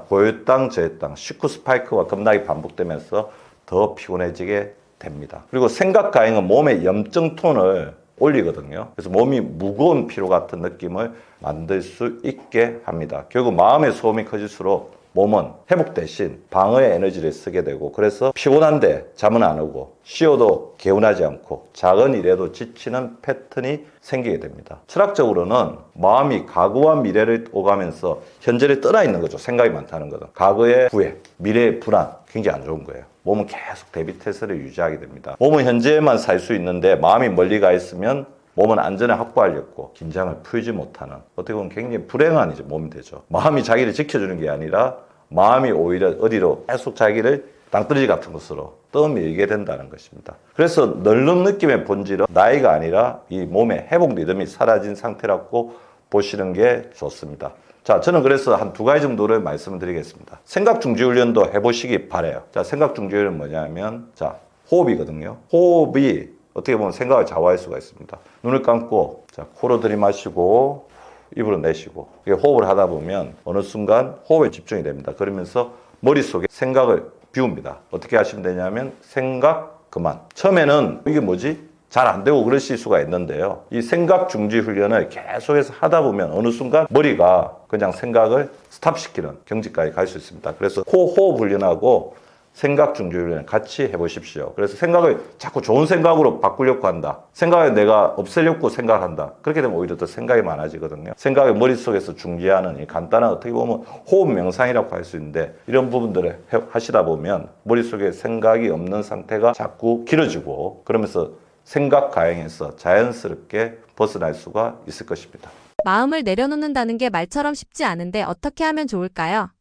고혈당, 저혈당, 식후 스파이크와 급락이 반복되면서 더 피곤해지게 됩니다. 그리고 생각 과잉은 몸의 염증 톤을 올리거든요. 그래서 몸이 무거운 피로 같은 느낌을 만들 수 있게 합니다. 결국 마음의 소음이 커질수록 몸은 회복 대신 방어의 에너지를 쓰게 되고, 그래서 피곤한데 잠은 안 오고 쉬어도 개운하지 않고 작은 일에도 지치는 패턴이 생기게 됩니다. 철학적으로는 마음이 과거와 미래를 오가면서 현재를 떠나 있는 거죠. 생각이 많다는 것은 과거의 후회, 미래의 불안, 굉장히 안 좋은 거예요. 몸은 계속 대비 태세를 유지하게 됩니다. 몸은 현재에만 살 수 있는데 마음이 멀리 가 있으면 몸은 안전을 확보하려고 긴장을 풀지 못하는, 어떻게 보면 굉장히 불행한 이제 몸이 되죠. 마음이 자기를 지켜주는 게 아니라 마음이 오히려 어디로 계속 자기를 땅떨어지 같은 것으로 떠밀게 된다는 것입니다. 그래서 널는 느낌의 본질은 나이가 아니라 이 몸의 회복 리듬이 사라진 상태라고 보시는 게 좋습니다. 자, 저는 그래서 한 2가지 정도를 말씀을 드리겠습니다. 생각 중지 훈련도 해보시기 바라요. 자, 생각 중지 훈련은 뭐냐면, 자, 호흡이거든요. 호흡이 어떻게 보면 생각을 좌우할 수가 있습니다. 눈을 감고, 자, 코로 들이마시고, 입으로 내쉬고, 호흡을 하다 보면 어느 순간 호흡에 집중이 됩니다. 그러면서 머릿속에 생각을 비웁니다. 어떻게 하시면 되냐면, 생각 그만. 처음에는 이게 뭐지? 잘 안 되고 그러실 수가 있는데요. 이 생각 중지 훈련을 계속해서 하다 보면 어느 순간 머리가 그냥 생각을 스탑시키는 경지까지 갈 수 있습니다. 그래서 코 호흡 훈련하고 생각 중지 훈련을 같이 해보십시오. 그래서 생각을 자꾸 좋은 생각으로 바꾸려고 한다. 생각을 내가 없애려고 생각한다. 그렇게 되면 오히려 더 생각이 많아지거든요. 생각을 머릿속에서 중지하는 이 간단한, 어떻게 보면 호흡 명상이라고 할 수 있는데, 이런 부분들을 하시다 보면 머릿속에 생각이 없는 상태가 자꾸 길어지고, 그러면서 생각 과잉에서 자연스럽게 벗어날 수가 있을 것입니다. 마음을 내려놓는다는 게 말처럼 쉽지 않은데 어떻게 하면 좋을까요?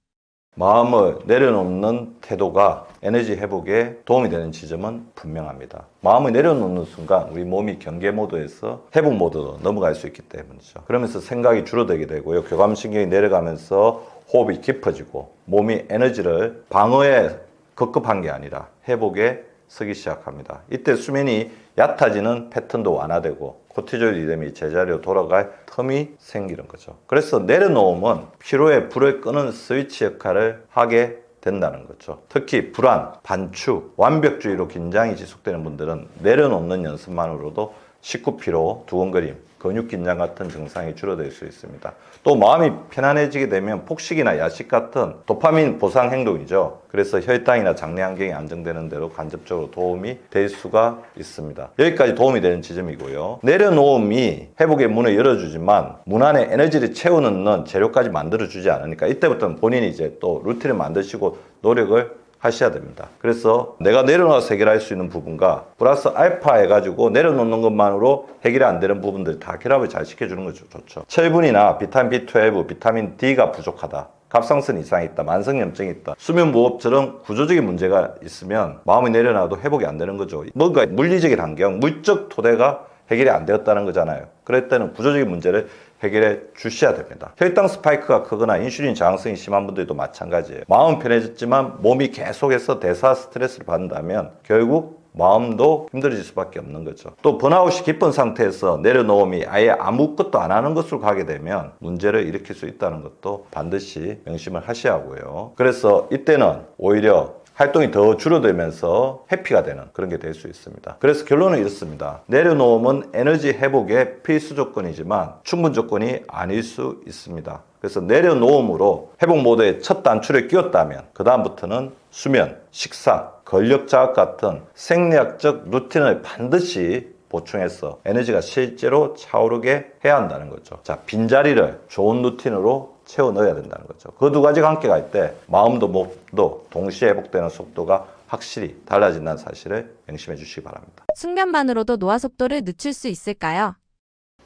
마음을 내려놓는 태도가 에너지 회복에 도움이 되는 지점은 분명합니다. 마음을 내려놓는 순간 우리 몸이 경계 모드에서 회복 모드로 넘어갈 수 있기 때문이죠. 그러면서 생각이 줄어들게 되고요. 교감신경이 내려가면서 호흡이 깊어지고 몸이 에너지를 방어에 급급한 게 아니라 회복에 쓰기 시작합니다. 이때 수면이 얕아지는 패턴도 완화되고 코티졸 리듬이 제자리로 돌아갈 틈이 생기는 거죠. 그래서 내려놓음은 피로의 불을 끄는 스위치 역할을 하게 된다는 거죠. 특히 불안, 반추, 완벽주의로 긴장이 지속되는 분들은 내려놓는 연습만으로도 식후 피로, 두근거림, 근육 긴장 같은 증상이 줄어들 수 있습니다. 또 마음이 편안해지게 되면 폭식이나 야식 같은 도파민 보상 행동이죠. 그래서 혈당이나 장내 환경이 안정되는 대로 간접적으로 도움이 될 수가 있습니다. 여기까지 도움이 되는 지점이고요. 내려놓음이 회복의 문을 열어주지만 문 안에 에너지를 채우는 재료까지 만들어주지 않으니까 이때부터는 본인이 이제 또 루틴을 만드시고 노력을 하셔야 됩니다. 그래서 내가 내려놓아서 해결할 수 있는 부분과 플러스 알파 해가지고 내려놓는 것만으로 해결이 안 되는 부분들 다 결합을 잘 시켜주는 것이 좋죠. 철분이나 비타민 B12, 비타민 D가 부족하다, 갑상선 이상이 있다, 만성염증이 있다, 수면무호흡처럼 구조적인 문제가 있으면 마음이 내려놔도 회복이 안 되는 거죠. 뭔가 물리적인 환경, 물적 토대가 해결이 안 되었다는 거잖아요. 그럴 때는 구조적인 문제를 해결해 주셔야 됩니다. 혈당 스파이크가 크거나 인슐린 저항성이 심한 분들도 마찬가지예요. 마음은 편해졌지만 몸이 계속해서 대사 스트레스를 받는다면 결국 마음도 힘들어질 수밖에 없는 거죠. 또 번아웃이 깊은 상태에서 내려놓음이 아예 아무것도 안 하는 것으로 가게 되면 문제를 일으킬 수 있다는 것도 반드시 명심을 하셔야 하고요. 그래서 이때는 오히려 활동이 더 줄어들면서 회피가 되는 그런 게 될 수 있습니다. 그래서 결론은 이렇습니다. 내려놓음은 에너지 회복의 필수 조건이지만 충분 조건이 아닐 수 있습니다. 그래서 내려놓음으로 회복 모드의 첫 단추를 끼웠다면 그 다음부터는 수면, 식사, 근력 자극 같은 생리학적 루틴을 반드시 보충해서 에너지가 실제로 차오르게 해야 한다는 거죠. 자, 빈자리를 좋은 루틴으로 채워 넣어야 된다는 거죠. 그 2가지가 함께 갈 때 마음도 몸도 동시에 회복되는 속도가 확실히 달라진다는 사실을 명심해 주시기 바랍니다. 숙면만으로도 노화 속도를 늦출 수 있을까요?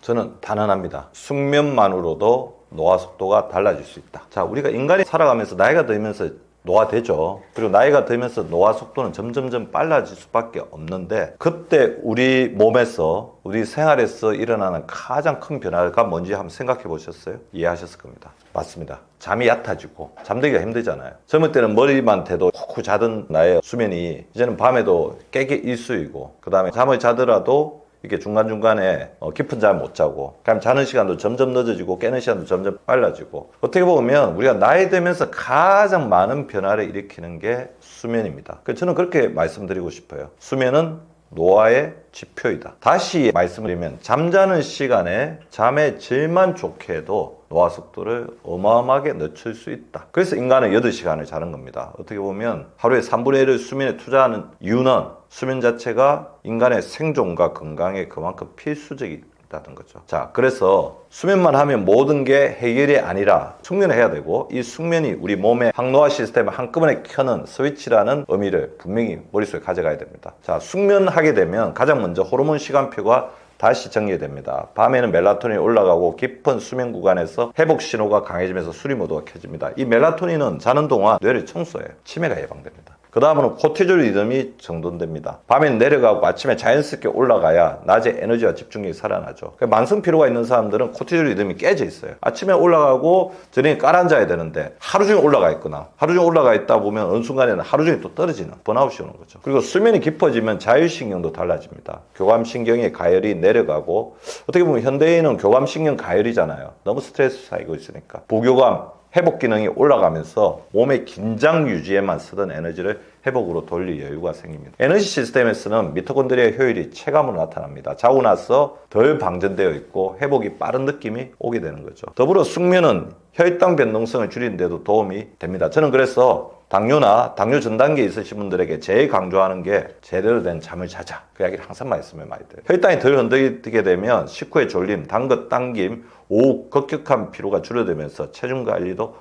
저는 단언합니다. 숙면만으로도 노화 속도가 달라질 수 있다. 자, 우리가 인간이 살아가면서 나이가 들면서 노화되죠. 그리고 나이가 들면서 노화 속도는 점점점 빨라질 수밖에 없는데, 그때 우리 몸에서, 우리 생활에서 일어나는 가장 큰 변화가 뭔지 한번 생각해 보셨어요? 이해하셨을 겁니다. 맞습니다. 잠이 얕아지고 잠들기가 힘들잖아요. 젊을 때는 머리만 대도 쿡쿡 자던 나의 수면이 이제는 밤에도 깨게 일수이고, 그 다음에 잠을 자더라도 이렇게 중간중간에 깊은 잠 못 자고, 그럼 자는 시간도 점점 늦어지고 깨는 시간도 점점 빨라지고, 어떻게 보면 우리가 나이 들면서 가장 많은 변화를 일으키는 게 수면입니다. 그래서 저는 그렇게 말씀드리고 싶어요. 수면은 노화의 지표이다. 다시 말씀드리면 잠자는 시간에 잠의 질만 좋게 해도 노화 속도를 어마어마하게 늦출 수 있다. 그래서 인간은 8시간을 자는 겁니다. 어떻게 보면 하루에 3분의 1을 수면에 투자하는 이유는 수면 자체가 인간의 생존과 건강에 그만큼 필수적이다는 거죠. 자, 그래서 수면만 하면 모든 게 해결이 아니라 숙면을 해야 되고, 이 숙면이 우리 몸의 항노화 시스템을 한꺼번에 켜는 스위치라는 의미를 분명히 머릿속에 가져가야 됩니다. 자, 숙면하게 되면 가장 먼저 호르몬 시간표가 다시 정리됩니다. 밤에는 멜라토닌이 올라가고 깊은 수면 구간에서 회복 신호가 강해지면서 수리 모드가 켜집니다. 이 멜라토닌은 자는 동안 뇌를 청소해요. 치매가 예방됩니다. 그 다음은 코티졸 리듬이 정돈됩니다. 밤에는 내려가고 아침에 자연스럽게 올라가야 낮에 에너지와 집중력이 살아나죠. 만성 피로가 있는 사람들은 코티졸 리듬이 깨져 있어요. 아침에 올라가고 저녁에 깔아앉아야 되는데 하루 종일 올라가 있거나 하루 종일 올라가 있다 보면 어느 순간에는 하루 종일 또 떨어지는 번아웃이 오는 거죠. 그리고 수면이 깊어지면 자율신경도 달라집니다. 교감신경의 가열이 내려가고, 어떻게 보면 현대인은 교감신경 가열이잖아요. 너무 스트레스 쌓이고 있으니까. 부교감, 회복 기능이 올라가면서 몸의 긴장 유지에만 쓰던 에너지를 회복으로 돌릴 여유가 생깁니다. 에너지 시스템에서는 미토콘드리아 효율이 체감으로 나타납니다. 자고 나서 덜 방전되어 있고 회복이 빠른 느낌이 오게 되는 거죠. 더불어 숙면은 혈당 변동성을 줄이는 데도 도움이 됩니다. 저는 그래서 당뇨나 당뇨 전 단계에 있으신 분들에게 제일 강조하는 게 제대로 된 잠을 자자. 그 이야기를 항상 말씀을 많이 드려요. 혈당이 덜 흔들리게 되면 식후에 졸림, 단것 당김, 오후 급격한 피로가 줄어들면서 체중 관리도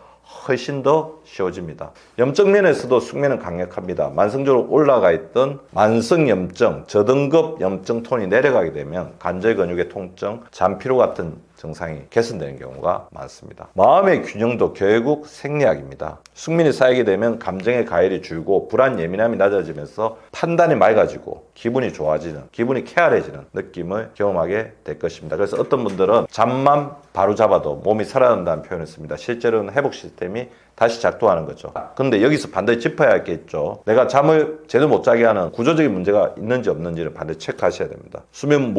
훨씬 더 쉬워집니다. 염증 면에서도 숙면은 강력합니다. 만성적으로 올라가 있던 만성염증, 저등급 염증 톤이 내려가게 되면 관절 근육의 통증, 잠피로 같은 증상이 개선되는 경우가 많습니다. 마음의 균형도 결국 생리학입니다. 숙면이 쌓이게 되면 감정의 가열이 줄고 불안 예민함이 낮아지면서 판단이 맑아지고 기분이 좋아지는, 기분이 쾌활해지는 느낌을 경험하게 될 것입니다. 그래서 어떤 분들은 잠만 바로 잡아도 몸이 살아난다는 표현을 씁니다. 실제로는 회복 시스템이 다시 작동하는 거죠. 근데 여기서 반드시 짚어야 할 게 있죠. 내가 잠을 제대로 못 자게 하는 구조적인 문제가 있는지 없는지를 반드시 체크하셔야 됩니다. 수면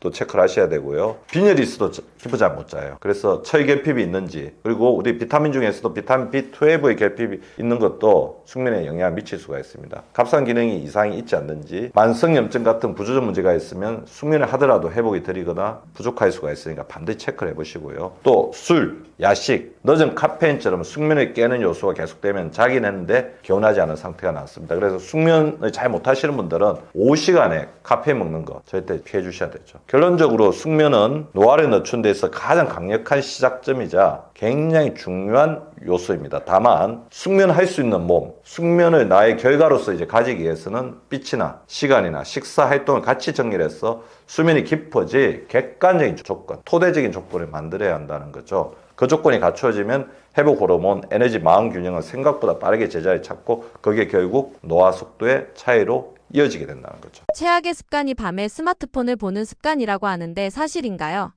또 체크를 하셔야 되고요. 빈혈이 있어도 깊은 잠 못 자요. 그래서 철결핍이 있는지, 그리고 우리 비타민 중에서도 비타민 B12의 결핍이 있는 것도 숙면에 영향을 미칠 수가 있습니다. 갑상 기능이 이상이 있지 않는지, 만성염증 같은 구조적 문제가 있으면 숙면을 하더라도 회복이 느리거나 부족할 수가 있으니까 반드시 체크를 해보시고요. 또 술, 야식, 늦은 카페인처럼 숙면을 깨는 요소가 계속되면 자긴 했는데 개운하지 않은 상태가 나왔습니다. 그래서 숙면을 잘 못하시는 분들은 오후 시간에 카페인 먹는 거 절대 피해 주셔야 되죠. 결론적으로 숙면은 노화를 늦춘 데서 가장 강력한 시작점이자 굉장히 중요한 요소입니다. 다만 숙면할 수 있는 몸, 숙면을 나의 결과로서 이제 가지기 위해서는 빛이나 시간이나 식사 활동을 같이 정리해서 수면이 깊어지 객관적인 조건, 토대적인 조건을 만들어야 한다는 거죠. 그 조건이 갖추어지면 회복 호르몬, 에너지 마음 균형은 생각보다 빠르게 제자리 찾고, 그게 결국 노화 속도의 차이로 이어지게 된다는 거죠. 최악의 습관이 밤에 스마트폰을 보는 습관이라고 하는데 사실인가요?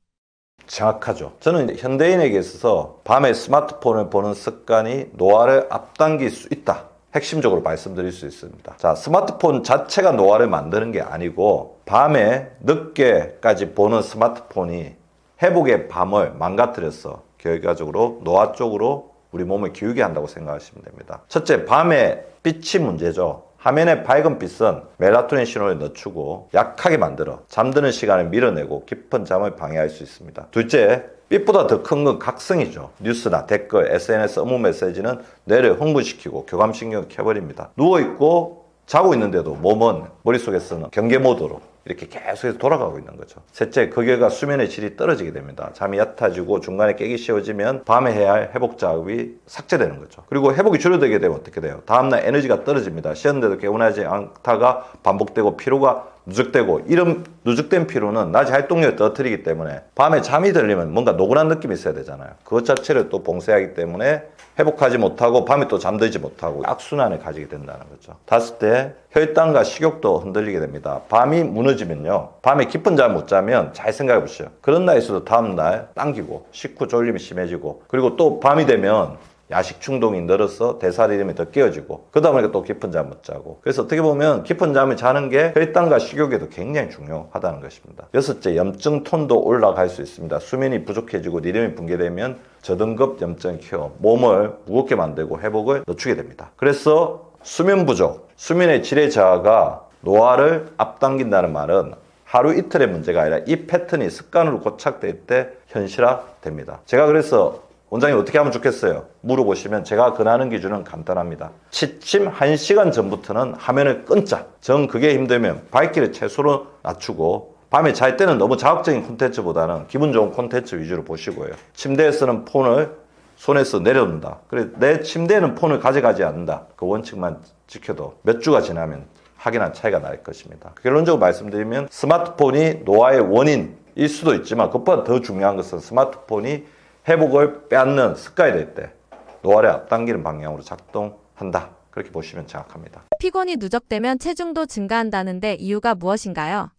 정확하죠. 저는 현대인에게 있어서 밤에 스마트폰을 보는 습관이 노화를 앞당길 수 있다. 핵심적으로 말씀드릴 수 있습니다. 자, 스마트폰 자체가 노화를 만드는 게 아니고, 밤에 늦게까지 보는 스마트폰이 회복의 밤을 망가뜨려서 결과적으로 노화 쪽으로 우리 몸을 기우게 한다고 생각하시면 됩니다. 첫째, 밤에 빛이 문제죠. 화면의 밝은 빛은 멜라토닌 신호를 늦추고 약하게 만들어 잠드는 시간을 밀어내고 깊은 잠을 방해할 수 있습니다. 둘째, 빛보다 더 큰 건 각성이죠. 뉴스나 댓글, SNS 업무 메시지는 뇌를 흥분시키고 교감신경을 켜버립니다. 누워있고 자고 있는데도 몸은 머릿속에서는 경계 모드로 이렇게 계속해서 돌아가고 있는 거죠. 셋째, 그 결과 수면의 질이 떨어지게 됩니다. 잠이 얕아지고 중간에 깨기 쉬워지면 밤에 해야 할 회복 작업이 삭제되는 거죠. 그리고 회복이 줄어들게 되면 어떻게 돼요? 다음날 에너지가 떨어집니다. 쉬었는데도 개운하지 않다가 반복되고 피로가 누적되고, 이런 누적된 피로는 낮에 활동력을 떨어뜨리기 때문에 밤에 잠이 들리면 뭔가 노곤한 느낌이 있어야 되잖아요. 그것 자체를 또 봉쇄하기 때문에 회복하지 못하고 밤에 또 잠들지 못하고 악순환을 가지게 된다는 거죠. 잤을 때 혈당과 식욕도 흔들리게 됩니다. 밤이 무너지면요, 밤에 깊은 잠 못 자면 잘 생각해 보시죠. 그런 날에서도 다음날 당기고 식후 졸림이 심해지고, 그리고 또 밤이 되면 야식 충동이 늘어서 대사 리듬이 더 깨어지고, 그러다 보니까 또 깊은 잠 못 자고. 그래서 어떻게 보면 깊은 잠을 자는 게 혈당과 식욕에도 굉장히 중요하다는 것입니다. 여섯째, 염증 톤도 올라갈 수 있습니다. 수면이 부족해지고 리듬이 붕괴되면 저등급 염증이 키워 몸을 무겁게 만들고 회복을 늦추게 됩니다. 그래서 수면 부족, 수면의 질의 저하가 노화를 앞당긴다는 말은 하루 이틀의 문제가 아니라 이 패턴이 습관으로 고착될 때 현실화됩니다. 제가 그래서 원장님 어떻게 하면 좋겠어요? 물어보시면 제가 권하는 기준은 간단합니다. 취침 1시간 전부터는 화면을 끊자. 정 그게 힘들면 밝기를 최소로 낮추고, 밤에 잘 때는 너무 자극적인 콘텐츠보다는 기분 좋은 콘텐츠 위주로 보시고요. 침대에서는 폰을 손에서 내려놓는다. 그래, 내 침대에는 폰을 가져가지 않는다. 그 원칙만 지켜도 몇 주가 지나면 확연한 차이가 날 것입니다. 결론적으로 말씀드리면 스마트폰이 노화의 원인일 수도 있지만, 그것보다 더 중요한 것은 스마트폰이 회복을 빼앗는 습관이 될 때 노화를 앞당기는 방향으로 작동한다. 그렇게 보시면 정확합니다. 피곤이 누적되면 체중도 증가한다는데 이유가 무엇인가요?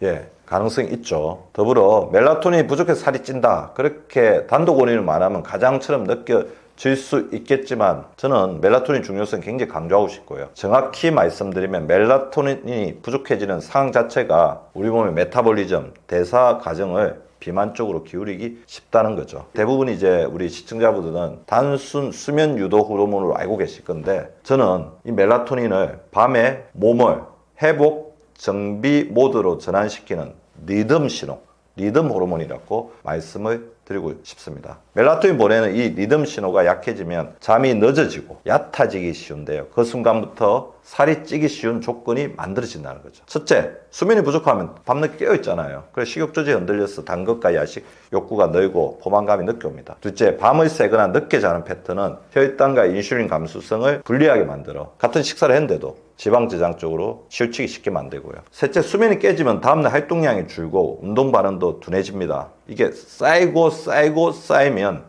예, 가능성이 있죠. 더불어 멜라토닌이 부족해서 살이 찐다, 그렇게 단독 원인을 말하면 가장처럼 느껴질 수 있겠지만, 저는 멜라토닌 중요성 굉장히 강조하고 싶고요. 정확히 말씀드리면 멜라토닌이 부족해지는 상황 자체가 우리 몸의 메타볼리즘, 대사 과정을 비만 쪽으로 기울이기 쉽다는 거죠. 대부분 이제 우리 시청자분들은 단순 수면 유도 호르몬으로 알고 계실 건데, 저는 이 멜라토닌을 밤에 몸을 회복 정비 모드로 전환시키는 리듬 신호, 리듬 호르몬이라고 말씀을 드리고 싶습니다. 멜라토닌 보내는 이 리듬 신호가 약해지면 잠이 늦어지고 얕아지기 쉬운데요, 그 순간부터 살이 찌기 쉬운 조건이 만들어진다는 거죠. 첫째, 수면이 부족하면 밤늦게 깨어있잖아요. 그래서 식욕 조절이 흔들려서 단 것과 야식 욕구가 늘고 포만감이 늦게 옵니다. 둘째, 밤을 새거나 늦게 자는 패턴은 혈당과 인슐린 감수성을 불리하게 만들어 같은 식사를 했는데도 지방 저장 쪽으로 치우치기 쉽게 만들고요. 셋째, 수면이 깨지면 다음날 활동량이 줄고 운동 반응도 둔해집니다. 이게 쌓이면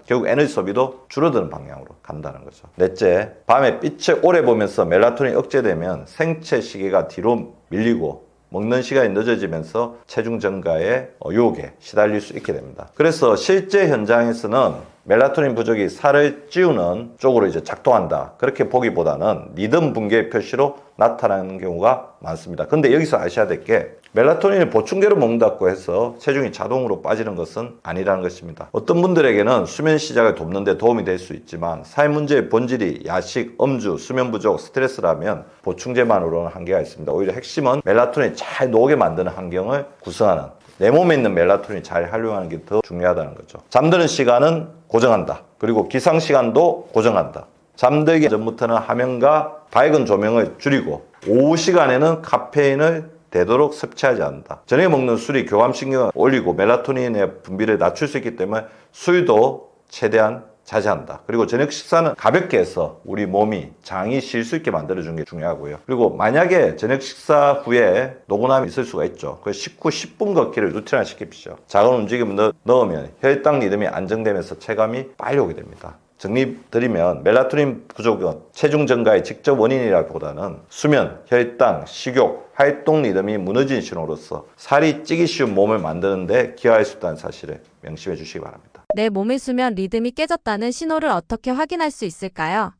결국 에너지 소비도 줄어드는 방향으로 간다는 거죠. 넷째, 밤에 빛을 오래 보면서 멜라토닌이 억제되면 생체 시계가 뒤로 밀리고 먹는 시간이 늦어지면서 체중 증가의 유혹에 시달릴 수 있게 됩니다. 그래서 실제 현장에서는 멜라토닌 부족이 살을 찌우는 쪽으로 이제 작동한다, 그렇게 보기보다는 리듬 붕괴의 표시로 나타나는 경우가 많습니다. 근데 여기서 아셔야 될 게, 멜라토닌을 보충제로 먹는다고 해서 체중이 자동으로 빠지는 것은 아니라는 것입니다. 어떤 분들에게는 수면 시작을 돕는 데 도움이 될 수 있지만, 삶 문제의 본질이 야식, 음주, 수면 부족, 스트레스라면 보충제만으로는 한계가 있습니다. 오히려 핵심은 멜라토닌이 잘 녹게 만드는 환경을 구성하는, 내 몸에 있는 멜라토닌이 잘 활용하는 게 더 중요하다는 거죠. 잠드는 시간은 고정한다. 그리고 기상 시간도 고정한다. 잠들기 전부터는 화면과 밝은 조명을 줄이고, 오후 시간에는 카페인을 되도록 섭취하지 않는다. 저녁에 먹는 술이 교감신경을 올리고 멜라토닌의 분비를 낮출 수 있기 때문에 술도 최대한 자제한다. 그리고 저녁 식사는 가볍게 해서 우리 몸이 장이 쉴 수 있게 만들어주는 게 중요하고요. 그리고 만약에 저녁 식사 후에 노곤함이 있을 수가 있죠. 그 식후 10분 걷기를 루틴화 시킵시오. 작은 움직임을 넣으면 혈당 리듬이 안정되면서 체감이 빨리 오게 됩니다. 정리드리면 멜라토닌 부족은 체중 증가의 직접 원인이라기보다는 수면, 혈당, 식욕, 활동 리듬이 무너진 신호로서 살이 찌기 쉬운 몸을 만드는 데 기여할 수 있다는 사실을 명심해 주시기 바랍니다. 내 몸의 수면 리듬이 깨졌다는 신호를 어떻게 확인할 수 있을까요?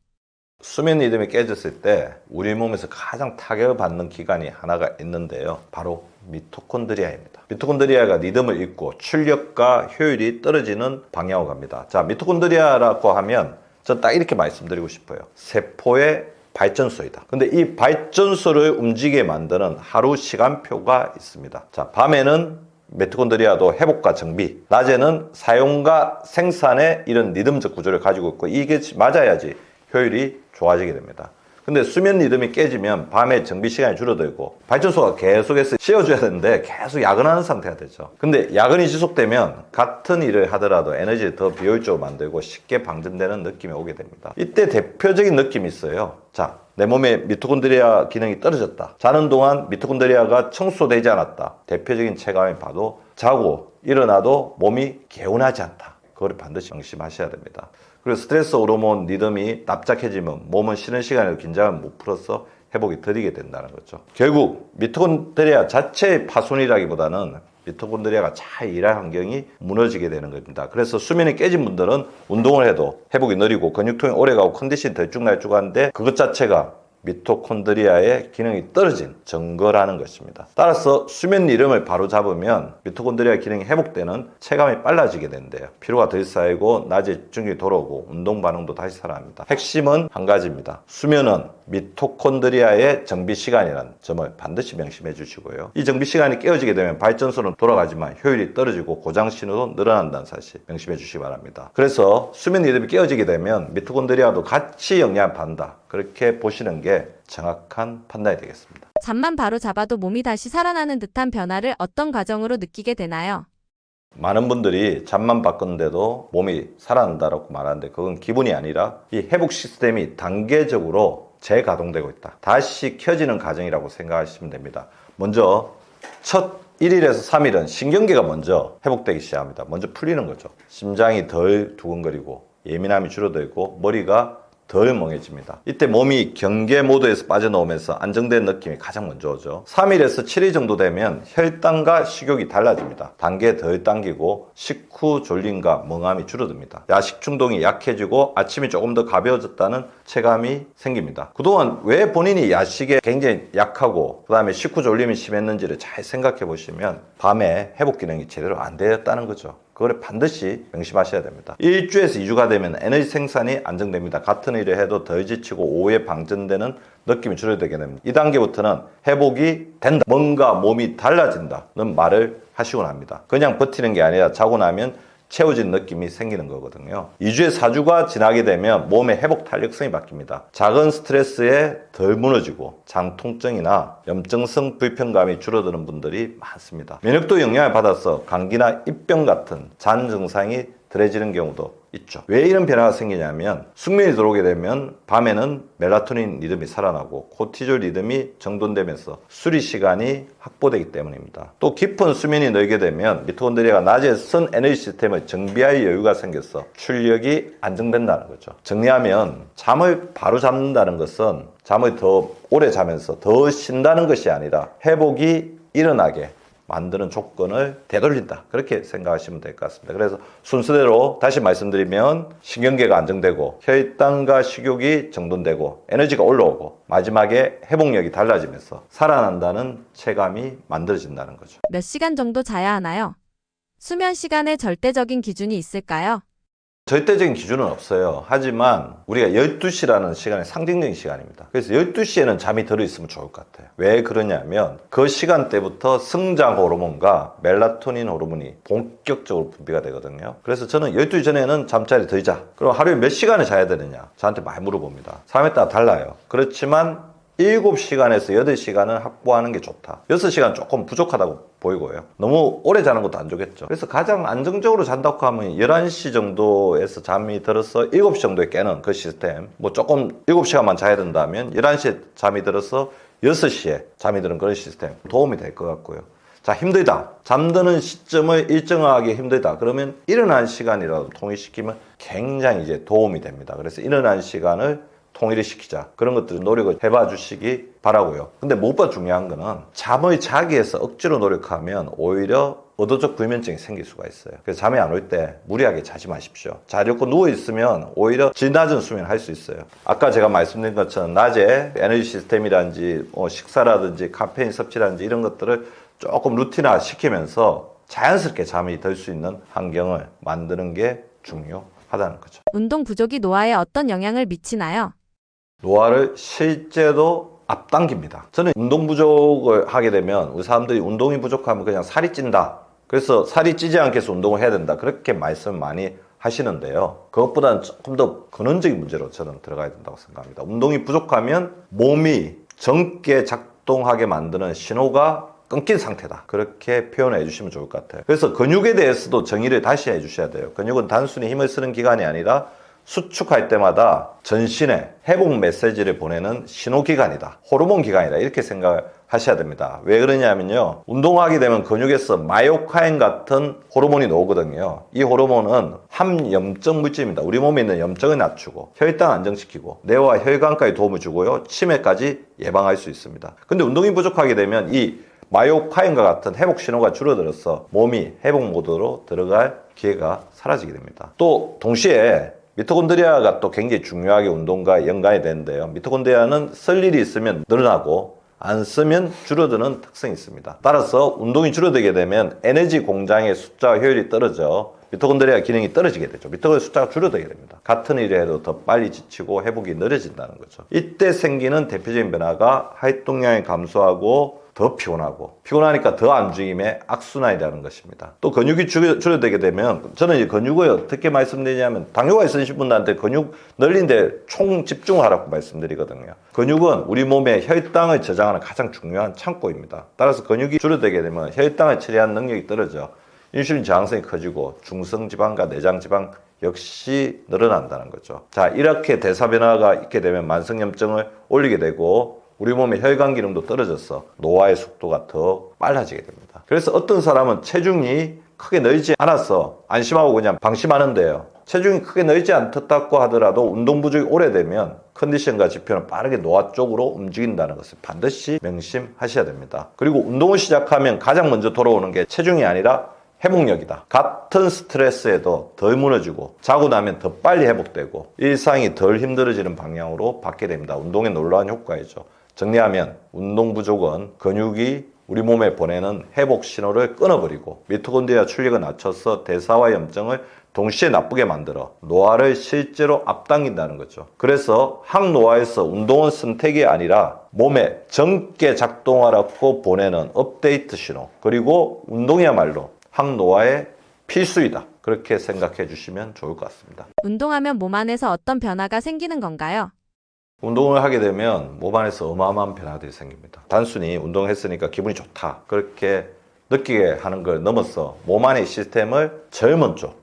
수면 리듬이 깨졌을 때 우리 몸에서 가장 타격을 받는 기관이 하나가 있는데요, 바로 미토콘드리아입니다. 미토콘드리아가 리듬을 잃고 출력과 효율이 떨어지는 방향으로 갑니다. 자, 미토콘드리아라고 하면 전 딱 이렇게 말씀드리고 싶어요. 세포의 발전소이다. 근데 이 발전소를 움직이게 만드는 하루 시간표가 있습니다. 자, 밤에는 미토콘드리아도 회복과 정비, 낮에는 사용과 생산의 이런 리듬적 구조를 가지고 있고, 이게 맞아야지 효율이 좋아지게 됩니다. 근데 수면 리듬이 깨지면 밤에 정비 시간이 줄어들고 발전소가 계속해서 씌워줘야 되는데 계속 야근하는 상태가 되죠. 근데 야근이 지속되면 같은 일을 하더라도 에너지를 더 비효율적으로 만들고 쉽게 방전되는 느낌이 오게 됩니다. 이때 대표적인 느낌이 있어요. 자, 내 몸에 미토콘드리아 기능이 떨어졌다. 자는 동안 미토콘드리아가 청소되지 않았다. 대표적인 체감을 봐도 자고 일어나도 몸이 개운하지 않다. 그걸 반드시 명심하셔야 됩니다. 그리고 스트레스 호르몬 리듬이 납작해지면 몸은 쉬는 시간에도 긴장을 못 풀어서 회복이 더디게 된다는 거죠. 결국 미토콘드리아 자체의 파손이라기보다는 미토콘드리아가 잘 일할 환경이 무너지게 되는 겁니다. 그래서 수면이 깨진 분들은 운동을 해도 회복이 느리고 근육통이 오래가고 컨디션이 들쭉날쭉한데 그것 자체가 미토콘드리아의 기능이 떨어진 증거라는 것입니다. 따라서 수면 리듬을 바로 잡으면 미토콘드리아 기능이 회복되는 체감이 빨라지게 된대요. 피로가 덜 쌓이고 낮에 집중력이 돌아오고 운동 반응도 다시 살아납니다. 핵심은 한 가지입니다. 수면은 미토콘드리아의 정비 시간이라는 점을 반드시 명심해 주시고요. 이 정비 시간이 깨어지게 되면 발전소는 돌아가지만 효율이 떨어지고 고장 신호도 늘어난다는 사실 명심해 주시기 바랍니다. 그래서 수면 리듬이 깨어지게 되면 미토콘드리아도 같이 영향을 받는다. 그렇게 보시는 게 정확한 판단이 되겠습니다. 잠만 바로 잡아도 몸이 다시 살아나는 듯한 변화를 어떤 과정으로 느끼게 되나요? 많은 분들이 잠만 바꿨는데도 몸이 살아난다고 말하는데 그건 기분이 아니라 이 회복 시스템이 단계적으로 재가동되고 있다. 다시 켜지는 과정이라고 생각하시면 됩니다. 먼저 첫 1일에서 3일은 신경계가 먼저 회복되기 시작합니다. 먼저 풀리는 거죠. 심장이 덜 두근거리고 예민함이 줄어들고 머리가 덜 멍해집니다. 이때 몸이 경계 모드에서 빠져나오면서 안정된 느낌이 가장 먼저 오죠. 3일에서 7일 정도 되면 혈당과 식욕이 달라집니다. 단계 덜 당기고 식후 졸림과 멍함이 줄어듭니다. 야식 충동이 약해지고 아침이 조금 더 가벼워졌다는 체감이 생깁니다. 그동안 왜 본인이 야식에 굉장히 약하고 그 다음에 식후 졸림이 심했는지를 잘 생각해 보시면 밤에 회복 기능이 제대로 안 되었다는 거죠. 그걸 반드시 명심하셔야 됩니다. 1주에서 2주가 되면 에너지 생산이 안정됩니다. 같은 일을 해도 덜 지치고 오후에 방전되는 느낌이 줄어들게 됩니다. 이 단계부터는 회복이 된다. 뭔가 몸이 달라진다는 말을 하시곤 합니다. 그냥 버티는 게 아니라 자고 나면 채워진 느낌이 생기는 거거든요. 2주에 4주가 지나게 되면 몸의 회복 탄력성이 바뀝니다. 작은 스트레스에 덜 무너지고 장 통증이나 염증성 불편감이 줄어드는 분들이 많습니다. 면역도 영향을 받아서 감기나 입병 같은 잔 증상이 덜해지는 경우도 있죠. 왜 이런 변화가 생기냐면 숙면이 들어오게 되면 밤에는 멜라토닌 리듬이 살아나고 코티졸 리듬이 정돈되면서 수리 시간이 확보되기 때문입니다. 또 깊은 수면이 늘게 되면 미토콘드리아가 낮에 쓴 에너지 시스템을 정비할 여유가 생겨서 출력이 안정된다는 거죠. 정리하면 잠을 바로 잡는다는 것은 잠을 더 오래 자면서 더 쉰다는 것이 아니라 회복이 일어나게 만드는 조건을 되돌린다. 그렇게 생각하시면 될 것 같습니다. 그래서 순서대로 다시 말씀드리면 신경계가 안정되고 혈당과 식욕이 정돈되고 에너지가 올라오고 마지막에 회복력이 달라지면서 살아난다는 체감이 만들어진다는 거죠. 몇 시간 정도 자야 하나요? 수면 시간의 절대적인 기준이 있을까요? 절대적인 기준은 없어요. 하지만 우리가 12시라는 시간이 상징적인 시간입니다. 그래서 12시에는 잠이 들어있으면 좋을 것 같아요. 왜 그러냐면 그 시간대부터 성장 호르몬과 멜라토닌 호르몬이 본격적으로 분비가 되거든요. 그래서 저는 12시 전에는 잠자리 더 자. 그럼 하루에 몇 시간을 자야 되느냐? 저한테 많이 물어봅니다. 사람에 따라 달라요. 그렇지만 7시간에서 8시간은 확보하는 게 좋다. 6시간 조금 부족하다고 보이고요. 너무 오래 자는 것도 안 좋겠죠. 그래서 가장 안정적으로 잔다고 하면 11시 정도에서 잠이 들어서 7시 정도에 깨는 그 시스템. 뭐 조금 7시간만 자야 된다면 11시에 잠이 들어서 6시에 잠이 드는 그런 시스템. 도움이 될 것 같고요. 자, 힘들다. 잠드는 시점을 일정하게 힘들다. 그러면 일어난 시간이라도 통일시키면 굉장히 이제 도움이 됩니다. 그래서 일어난 시간을 통일을 시키자. 그런 것들을 노력을 해봐 주시기 바라고요. 근데 무엇보다 중요한 거는 잠을 자기 위해서 억지로 노력하면 오히려 의도적 불면증이 생길 수가 있어요. 그래서 잠이 안 올 때 무리하게 자지 마십시오. 자려고 누워있으면 오히려 질 낮은 수면을 할 수 있어요. 아까 제가 말씀드린 것처럼 낮에 에너지 시스템이라든지 식사라든지 카페인 섭취라든지 이런 것들을 조금 루틴화 시키면서 자연스럽게 잠이 들 수 있는 환경을 만드는 게 중요하다는 거죠. 운동 부족이 노화에 어떤 영향을 미치나요? 노화를 실제로 앞당깁니다. 저는 운동 부족을 하게 되면 우리 사람들이 운동이 부족하면 그냥 살이 찐다. 그래서 살이 찌지 않게 해서 운동을 해야 된다. 그렇게 말씀 많이 하시는데요. 그것보다는 조금 더 근원적인 문제로 저는 들어가야 된다고 생각합니다. 운동이 부족하면 몸이 젊게 작동하게 만드는 신호가 끊긴 상태다. 그렇게 표현해 주시면 좋을 것 같아요. 그래서 근육에 대해서도 정의를 다시 해 주셔야 돼요. 근육은 단순히 힘을 쓰는 기관이 아니라 수축할 때마다 전신에 회복 메시지를 보내는 신호기관이다. 호르몬 기관이다. 이렇게 생각하셔야 됩니다. 왜 그러냐면요. 운동하게 되면 근육에서 마이오카인 같은 호르몬이 나오거든요. 이 호르몬은 함염증 물질입니다. 우리 몸에 있는 염증을 낮추고 혈당 안정시키고 뇌와 혈관까지 도움을 주고요. 치매까지 예방할 수 있습니다. 근데 운동이 부족하게 되면 이 마이오카인과 같은 회복 신호가 줄어들어서 몸이 회복 모드로 들어갈 기회가 사라지게 됩니다. 또 동시에 미토콘드리아가 또 굉장히 중요하게 운동과 연관이 되는데요. 미토콘드리아는 쓸 일이 있으면 늘어나고 안 쓰면 줄어드는 특성이 있습니다. 따라서 운동이 줄어들게 되면 에너지 공장의 숫자와 효율이 떨어져 미토콘드리아 기능이 떨어지게 되죠. 미토콘드리아 숫자가 줄어들게 됩니다. 같은 일을 해도 더 빨리 지치고 회복이 느려진다는 거죠. 이때 생기는 대표적인 변화가 활동량이 감소하고 더 피곤하니까 더 안 움직임의 악순환이라는 것입니다. 또 근육이 줄어들게 되면 저는 이 근육을 어떻게 말씀드리냐면 당뇨가 있으신 분들한테 근육 늘린데 총 집중을 하라고 말씀드리거든요. 근육은 우리 몸의 혈당을 저장하는 가장 중요한 창고입니다. 따라서 근육이 줄어들게 되면 혈당을 처리하는 능력이 떨어져 인슐린 저항성이 커지고 중성지방과 내장지방 역시 늘어난다는 거죠. 자, 이렇게 대사 변화가 있게 되면 만성염증을 올리게 되고 우리 몸의 혈관 기능도 떨어져서 노화의 속도가 더 빨라지게 됩니다. 그래서 어떤 사람은 체중이 크게 늘지 않아서 안심하고 그냥 방심하는데요. 체중이 크게 늘지 않았다고 하더라도 운동 부족이 오래되면 컨디션과 지표는 빠르게 노화 쪽으로 움직인다는 것을 반드시 명심하셔야 됩니다. 그리고 운동을 시작하면 가장 먼저 돌아오는 게 체중이 아니라 회복력이다. 같은 스트레스에도 덜 무너지고 자고 나면 더 빨리 회복되고 일상이 덜 힘들어지는 방향으로 받게 됩니다. 운동의 놀라운 효과이죠. 정리하면 운동 부족은 근육이 우리 몸에 보내는 회복 신호를 끊어버리고 미토콘드리아 출력을 낮춰서 대사와 염증을 동시에 나쁘게 만들어 노화를 실제로 앞당긴다는 거죠. 그래서 항노화에서 운동은 선택이 아니라 몸에 젊게 작동하라고 보내는 업데이트 신호, 그리고 운동이야말로 항노화의 필수이다. 그렇게 생각해 주시면 좋을 것 같습니다. 운동하면 몸 안에서 어떤 변화가 생기는 건가요? 운동을 하게 되면 몸 안에서 어마어마한 변화들이 생깁니다. 단순히 운동했으니까 기분이 좋다, 그렇게 느끼게 하는 걸 넘어서 몸 안의 시스템을 젊은 쪽,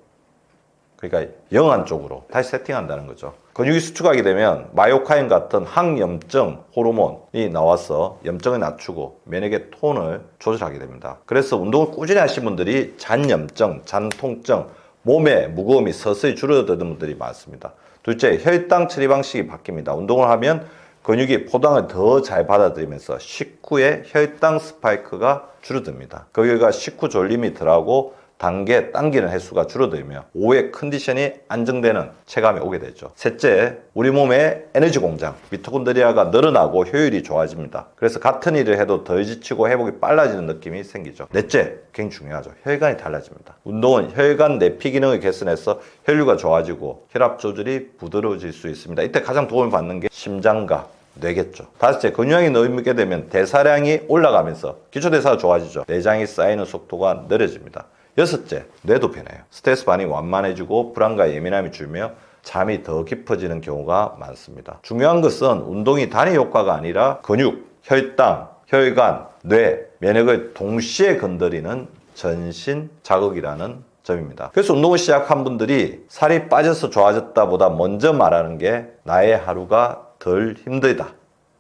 그러니까 영한 쪽으로 다시 세팅한다는 거죠. 근육이 수축하게 되면 마이오카인 같은 항염증 호르몬이 나와서 염증을 낮추고 면역의 톤을 조절하게 됩니다. 그래서 운동을 꾸준히 하신 분들이 잔염증, 잔통증, 몸의 무거움이 서서히 줄어드는 분들이 많습니다. 둘째, 혈당 처리 방식이 바뀝니다. 운동을 하면 근육이 포당을 더 잘 받아들이면서 식후에 혈당 스파이크가 줄어듭니다. 그 결과 식후 졸림이 덜하고 단계 당기는 횟수가 줄어들며 오후에 컨디션이 안정되는 체감이 오게 되죠. 셋째, 우리 몸의 에너지 공장, 미토콘드리아가 늘어나고 효율이 좋아집니다. 그래서 같은 일을 해도 덜 지치고 회복이 빨라지는 느낌이 생기죠. 넷째, 굉장히 중요하죠. 혈관이 달라집니다. 운동은 혈관 내피 기능을 개선해서 혈류가 좋아지고 혈압 조절이 부드러워질 수 있습니다. 이때 가장 도움을 받는 게 심장과 뇌겠죠. 다섯째, 근육량이 늘게 되면 대사량이 올라가면서 기초대사가 좋아지죠. 내장이 쌓이는 속도가 느려집니다. 여섯째, 뇌도 변해요. 스트레스 반응이 완만해지고 불안과 예민함이 줄며 잠이 더 깊어지는 경우가 많습니다. 중요한 것은 운동이 단위 효과가 아니라 근육, 혈당, 혈관, 뇌, 면역을 동시에 건드리는 전신 자극이라는 점입니다. 그래서 운동을 시작한 분들이 살이 빠져서 좋아졌다 보다 먼저 말하는 게 나의 하루가 덜 힘들다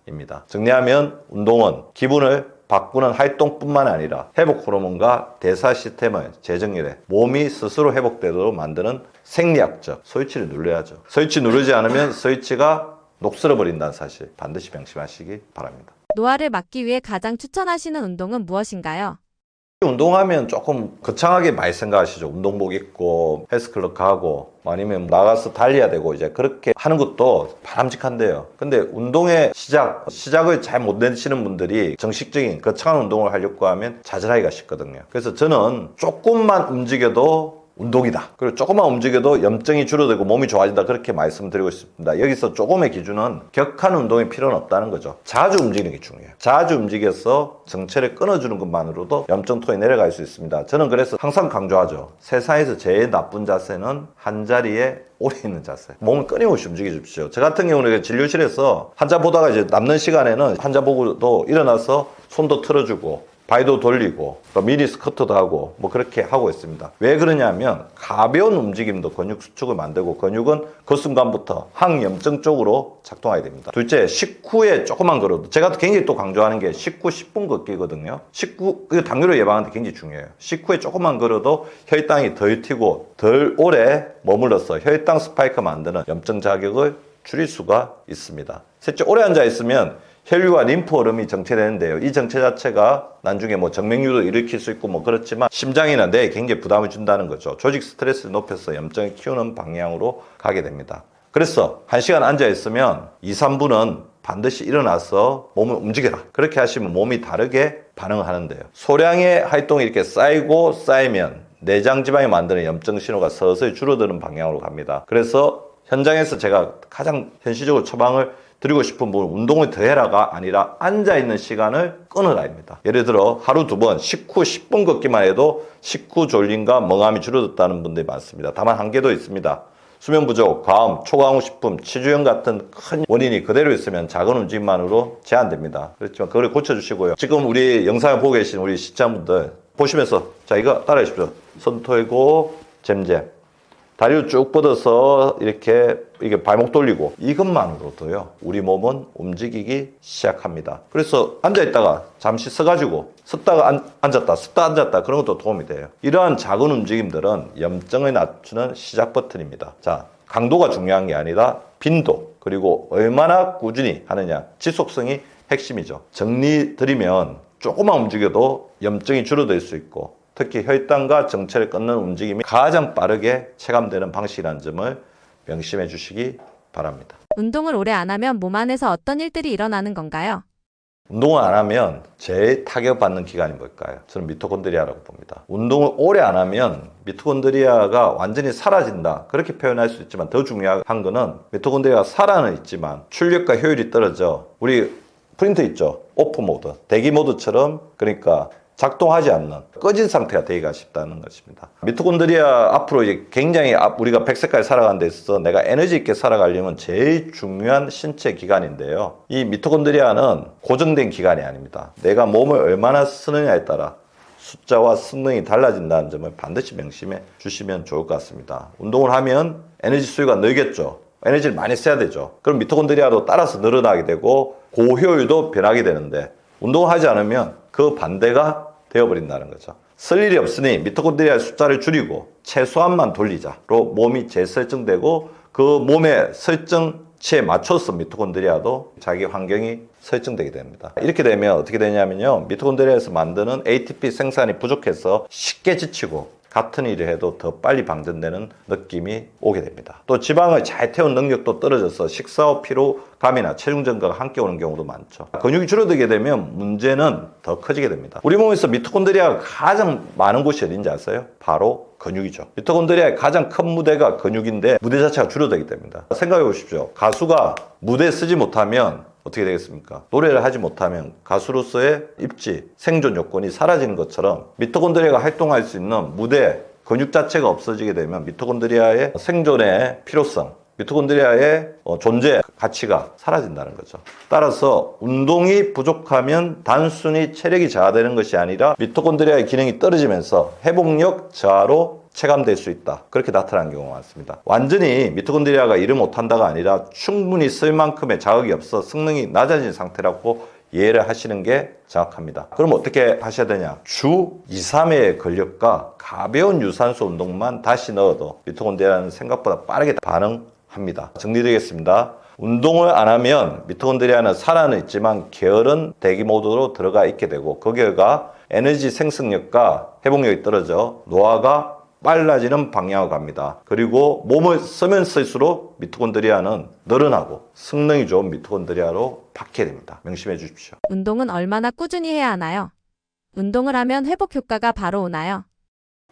입니다. 정리하면 운동은 기분을 바꾸는 활동뿐만 아니라 회복 호르몬과 대사 시스템을 재정렬해 몸이 스스로 회복되도록 만드는 생리학적 스위치를 눌러야죠. 스위치 누르지 않으면 스위치가 녹슬어 버린다는 사실 반드시 명심하시기 바랍니다. 노화를 막기 위해 가장 추천하시는 운동은 무엇인가요? 운동하면 조금 거창하게 많이 생각하시죠. 운동복 입고 헬스클럽 가고 아니면 나가서 달려야 되고 이제 그렇게 하는 것도 바람직한데요. 근데 운동의 시작을 잘 못 내시는 분들이 정식적인 거창한 운동을 하려고 하면 좌절하기가 쉽거든요. 그래서 저는 조금만 움직여도 운동이다. 그리고 조금만 움직여도 염증이 줄어들고 몸이 좋아진다. 그렇게 말씀드리고 싶습니다. 여기서 조금의 기준은 격한 운동이 필요는 없다는 거죠. 자주 움직이는 게 중요해요. 자주 움직여서 정체를 끊어주는 것만으로도 염증 톤이 내려갈 수 있습니다. 저는 그래서 항상 강조하죠. 세상에서 제일 나쁜 자세는 한 자리에 오래 있는 자세. 몸을 끊임없이 움직여 주십시오. 저 같은 경우는 진료실에서 환자 보다가 이제 남는 시간에는 환자 보고도 일어나서 손도 틀어주고 바이도 돌리고 또 미니 스쿼트도 하고 뭐 그렇게 하고 있습니다. 왜 그러냐면 가벼운 움직임도 근육 수축을 만들고 근육은 그 순간부터 항염증 쪽으로 작동하게 됩니다. 둘째, 식후에 조금만 걸어도 제가 굉장히 또 강조하는 게 식후 10분 걷기거든요. 식후 당뇨를 예방하는데 굉장히 중요해요. 식후에 조금만 걸어도 혈당이 덜 튀고 덜 오래 머물러서 혈당 스파이크 만드는 염증 자극을 줄일 수가 있습니다. 셋째, 오래 앉아 있으면 혈류와 림프 흐름이 정체되는데요. 이 정체 자체가 나중에 뭐 정맥류도 일으킬 수 있고 뭐 그렇지만 심장이나 뇌에 굉장히 부담을 준다는 거죠. 조직 스트레스를 높여서 염증을 키우는 방향으로 가게 됩니다. 그래서 1시간 앉아 있으면 2, 3분은 반드시 일어나서 몸을 움직여라. 그렇게 하시면 몸이 다르게 반응을 하는데요. 소량의 활동이 이렇게 쌓이고 쌓이면 내장 지방이 만드는 염증 신호가 서서히 줄어드는 방향으로 갑니다. 그래서 현장에서 제가 가장 현실적으로 처방을 드리고 싶은 부분, 운동을 더 해라가 아니라 앉아있는 시간을 끊으라입니다. 예를 들어 하루 2번 식후 10분 걷기만 해도 식후 졸림과 멍함이 줄어들었다는 분들이 많습니다. 다만 한계도 있습니다. 수면 부족, 과음, 초강호 식품, 치주형 같은 큰 원인이 그대로 있으면 작은 움직임만으로 제한됩니다. 그렇지만 그걸 고쳐주시고요. 지금 우리 영상을 보고 계신 우리 시청자분들 보시면서 자 이거 따라해 주십시오. 손 털고 잼잼. 다리를 쭉 뻗어서 이렇게 발목 돌리고 이것만으로도요 우리 몸은 움직이기 시작합니다. 그래서 앉아있다가 잠시 서가지고 섰다가 앉았다 섰다 앉았다 그런 것도 도움이 돼요. 이러한 작은 움직임들은 염증을 낮추는 시작 버튼입니다. 자, 강도가 중요한 게 아니라 빈도 그리고 얼마나 꾸준히 하느냐, 지속성이 핵심이죠. 정리 드리면 조금만 움직여도 염증이 줄어들 수 있고 특히 혈당과 정체를 끊는 움직임이 가장 빠르게 체감되는 방식이라는 점을 명심해 주시기 바랍니다. 운동을 오래 안 하면 몸 안에서 어떤 일들이 일어나는 건가요? 운동을 안 하면 제일 타격받는 기관이 뭘까요? 저는 미토콘드리아라고 봅니다. 운동을 오래 안 하면 미토콘드리아가 완전히 사라진다. 그렇게 표현할 수 있지만 더 중요한 거는 미토콘드리아가 살아는 있지만 출력과 효율이 떨어져. 우리 프린터 있죠? 오프 모드, 대기 모드처럼 그러니까 작동하지 않는 꺼진 상태가 되기가 쉽다는 것입니다. 미토콘드리아 앞으로 이제 굉장히 우리가 100세까지 살아가는 데 있어서 내가 에너지 있게 살아가려면 제일 중요한 신체 기관인데요. 이 미토콘드리아는 고정된 기관이 아닙니다. 내가 몸을 얼마나 쓰느냐에 따라 숫자와 성능이 달라진다는 점을 반드시 명심해 주시면 좋을 것 같습니다. 운동을 하면 에너지 수요가 늘겠죠. 에너지를 많이 써야 되죠. 그럼 미토콘드리아도 따라서 늘어나게 되고 고효율도 변하게 되는데 운동을 하지 않으면 그 반대가 되어버린다는 거죠. 쓸 일이 없으니 미토콘드리아의 숫자를 줄이고 최소한만 돌리자로 몸이 재설정되고 그 몸의 설정치에 맞춰서 미토콘드리아도 자기 환경이 설정되게 됩니다. 이렇게 되면 어떻게 되냐면요. 미토콘드리아에서 만드는 ATP 생산이 부족해서 쉽게 지치고 같은 일을 해도 더 빨리 방전되는 느낌이 오게 됩니다. 또 지방을 잘 태운 능력도 떨어져서 식사 후 피로감이나 체중 증가가 함께 오는 경우도 많죠. 근육이 줄어들게 되면 문제는 더 커지게 됩니다. 우리 몸에서 미토콘드리아가 가장 많은 곳이 어딘지 아세요? 바로 근육이죠. 미토콘드리아의 가장 큰 무대가 근육인데 무대 자체가 줄어들게 됩니다. 생각해 보십시오. 가수가 무대에 쓰지 못하면 어떻게 되겠습니까? 노래를 하지 못하면 가수로서의 입지, 생존 요건이 사라지는 것처럼 미토콘드리아가 활동할 수 있는 무대, 근육 자체가 없어지게 되면 미토콘드리아의 생존의 필요성, 미토콘드리아의 존재 가치가 사라진다는 거죠. 따라서 운동이 부족하면 단순히 체력이 저하되는 것이 아니라 미토콘드리아의 기능이 떨어지면서 회복력 저하로 체감될 수 있다. 그렇게 나타나는 경우가 많습니다. 완전히 미토콘드리아가 일을 못한다가 아니라 충분히 쓸 만큼의 자극이 없어 성능이 낮아진 상태라고 이해를 하시는 게 정확합니다. 그럼 어떻게 하셔야 되냐? 주 2, 3회의 근력과 가벼운 유산소 운동만 다시 넣어도 미토콘드리아는 생각보다 빠르게 반응합니다. 정리드리겠습니다. 운동을 안 하면 미토콘드리아는 살아는 있지만 게으른 대기 모드로 들어가 있게 되고 그 결과 에너지 생성력과 회복력이 떨어져 노화가 빨라지는 방향으로 갑니다. 그리고 몸을 쓰면 쓸수록 미토콘드리아는 늘어나고 성능이 좋은 미토콘드리아로 바뀌게 됩니다. 명심해 주십시오. 운동은 얼마나 꾸준히 해야 하나요? 운동을 하면 회복 효과가 바로 오나요?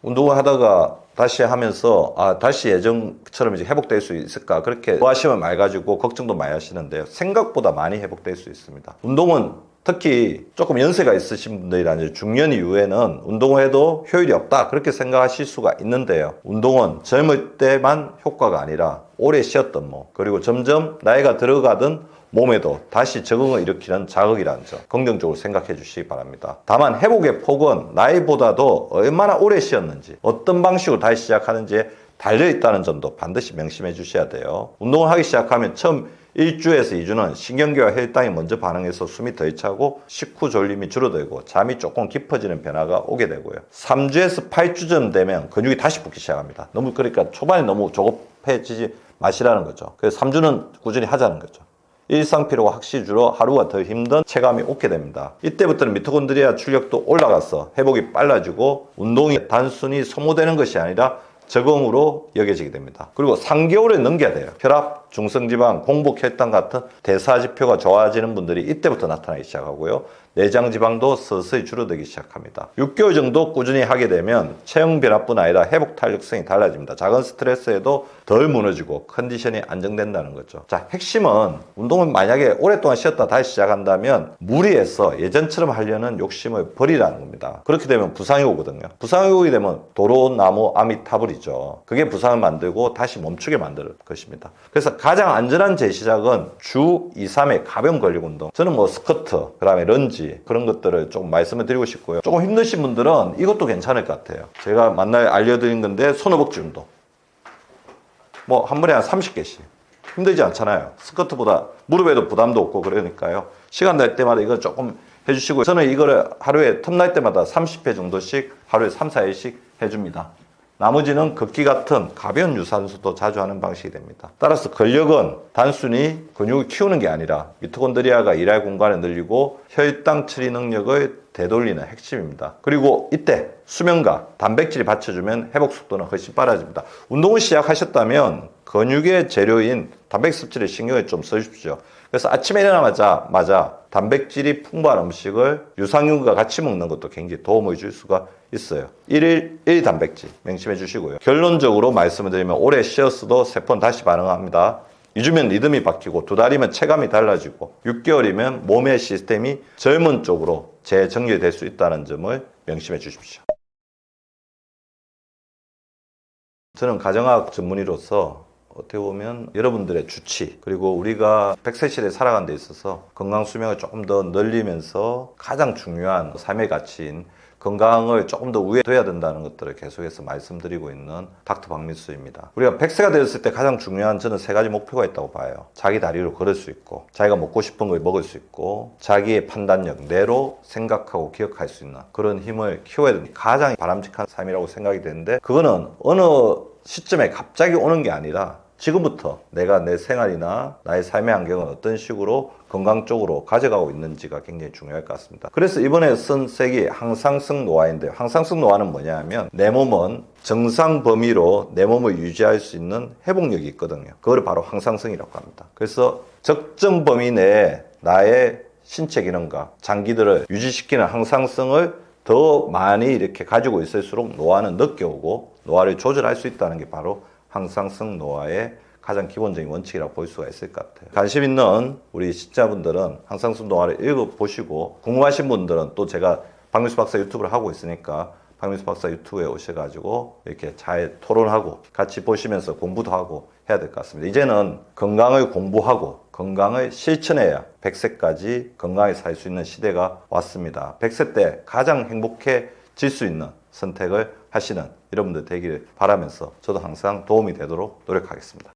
운동을 하다가 다시 하면서 다시 예전처럼 이제 회복될 수 있을까 그렇게 하시면 말 가지고 걱정도 많이 하시는데요. 생각보다 많이 회복될 수 있습니다. 운동은 특히 조금 연세가 있으신 분들이나 중년 이후에는 운동을 해도 효율이 없다 그렇게 생각하실 수가 있는데요. 운동은 젊을 때만 효과가 아니라 오래 쉬었던 몸 그리고 점점 나이가 들어가던 몸에도 다시 적응을 일으키는 자극이라는 점 긍정적으로 생각해 주시기 바랍니다. 다만 회복의 폭은 나이보다도 얼마나 오래 쉬었는지 어떤 방식으로 다시 시작하는지에 달려있다는 점도 반드시 명심해 주셔야 돼요. 운동을 하기 시작하면 처음 1주에서 2주는 신경계와 혈당이 먼저 반응해서 숨이 덜 차고 식후 졸림이 줄어들고 잠이 조금 깊어지는 변화가 오게 되고요. 3주에서 8주쯤 되면 근육이 다시 붙기 시작합니다. 그러니까 초반에 너무 조급해지지 마시라는 거죠. 그래서 3주는 꾸준히 하자는 거죠. 일상 피로가 확실히 줄어 하루가 더 힘든 체감이 오게 됩니다. 이때부터는 미토콘드리아 출력도 올라가서 회복이 빨라지고 운동이 단순히 소모되는 것이 아니라 적응으로 여겨지게 됩니다. 그리고 3개월을 넘겨야 돼요. 혈압, 중성지방, 공복 혈당 같은 대사지표가 좋아지는 분들이 이때부터 나타나기 시작하고요. 내장지방도 서서히 줄어들기 시작합니다. 6개월 정도 꾸준히 하게 되면 체형 변화뿐 아니라 회복 탄력성이 달라집니다. 작은 스트레스에도 덜 무너지고 컨디션이 안정된다는 거죠. 자, 핵심은 운동을 만약에 오랫동안 쉬었다 다시 시작한다면 무리해서 예전처럼 하려는 욕심을 버리라는 겁니다. 그렇게 되면 부상이 오거든요. 부상이 오게 되면 도로, 나무, 아미타불이죠. 그게 부상을 만들고 다시 멈추게 만들 것입니다. 그래서 가장 안전한 재시작은 주 2, 3회 가벼운 근력 운동. 저는 뭐 스쿼트, 그 다음에 런지 그런 것들을 조금 말씀을 드리고 싶고요. 조금 힘드신 분들은 이것도 괜찮을 것 같아요. 제가 만날 알려드린 건데 손허벅지 운동. 뭐 한 번에 한 30개씩. 힘들지 않잖아요. 스쿼트보다 무릎에도 부담도 없고 그러니까요. 시간 날 때마다 이거 조금 해주시고 저는 이거를 하루에 틈날 때마다 30회 정도씩 하루에 3, 4회씩 해줍니다. 나머지는 걷기 같은 가벼운 유산소도 자주 하는 방식이 됩니다. 따라서 근력은 단순히 근육을 키우는 게 아니라 미토콘드리아가 일할 공간을 늘리고 혈당 처리 능력을 되돌리는 핵심입니다. 그리고 이때 수면과 단백질이 받쳐주면 회복 속도는 훨씬 빨라집니다. 운동을 시작하셨다면 근육의 재료인 단백질 섭취에 신경을 좀 써주십시오. 그래서 아침에 일어나자마자 단백질이 풍부한 음식을 유산균과 같이 먹는 것도 굉장히 도움을 줄 수가 있어요. 1일 1단백질 명심해 주시고요. 결론적으로 말씀을 드리면 오래 쉬었어도 세포는 다시 반응합니다. 2주면 리듬이 바뀌고 2달이면 체감이 달라지고 6개월이면 몸의 시스템이 젊은 쪽으로 재정렬될 수 있다는 점을 명심해 주십시오. 저는 가정학 전문의로서 어떻게 보면 여러분들의 주치 그리고 우리가 100세 시대에 살아가는 데 있어서 건강 수명을 조금 더 늘리면서 가장 중요한 삶의 가치인 건강을 조금 더 우위에 둬야 된다는 것들을 계속해서 말씀드리고 있는 닥터 박민수입니다. 우리가 100세가 되었을 때 가장 중요한 저는 3가지 목표가 있다고 봐요. 자기 다리로 걸을 수 있고 자기가 먹고 싶은 걸 먹을 수 있고 자기의 판단력, 뇌로 생각하고 기억할 수 있는 그런 힘을 키워야 되는 가장 바람직한 삶이라고 생각이 되는데 그거는 어느 시점에 갑자기 오는 게 아니라 지금부터 내가 내 생활이나 나의 삶의 환경을 어떤 식으로 건강 쪽으로 가져가고 있는지가 굉장히 중요할 것 같습니다. 그래서 이번에 쓴 책이 항상성 노화인데요. 항상성 노화는 뭐냐 하면 내 몸은 정상 범위로 내 몸을 유지할 수 있는 회복력이 있거든요. 그걸 바로 항상성이라고 합니다. 그래서 적정 범위 내에 나의 신체 기능과 장기들을 유지시키는 항상성을 더 많이 이렇게 가지고 있을수록 노화는 늦게 오고 노화를 조절할 수 있다는 게 바로 항상성 노화의 가장 기본적인 원칙이라고 볼 수가 있을 것 같아요. 관심 있는 우리 시청자분들은 항상성 노화를 읽어보시고 궁금하신 분들은 또 제가 박민수 박사 유튜브를 하고 있으니까 박민수 박사 유튜브에 오셔가지고 이렇게 잘 토론하고 같이 보시면서 공부도 하고 해야 될 것 같습니다. 이제는 건강을 공부하고 건강을 실천해야 100세까지 건강하게 살 수 있는 시대가 왔습니다. 100세 때 가장 행복해질 수 있는 선택을 하시는 여러분들 되기를 바라면서 저도 항상 도움이 되도록 노력하겠습니다.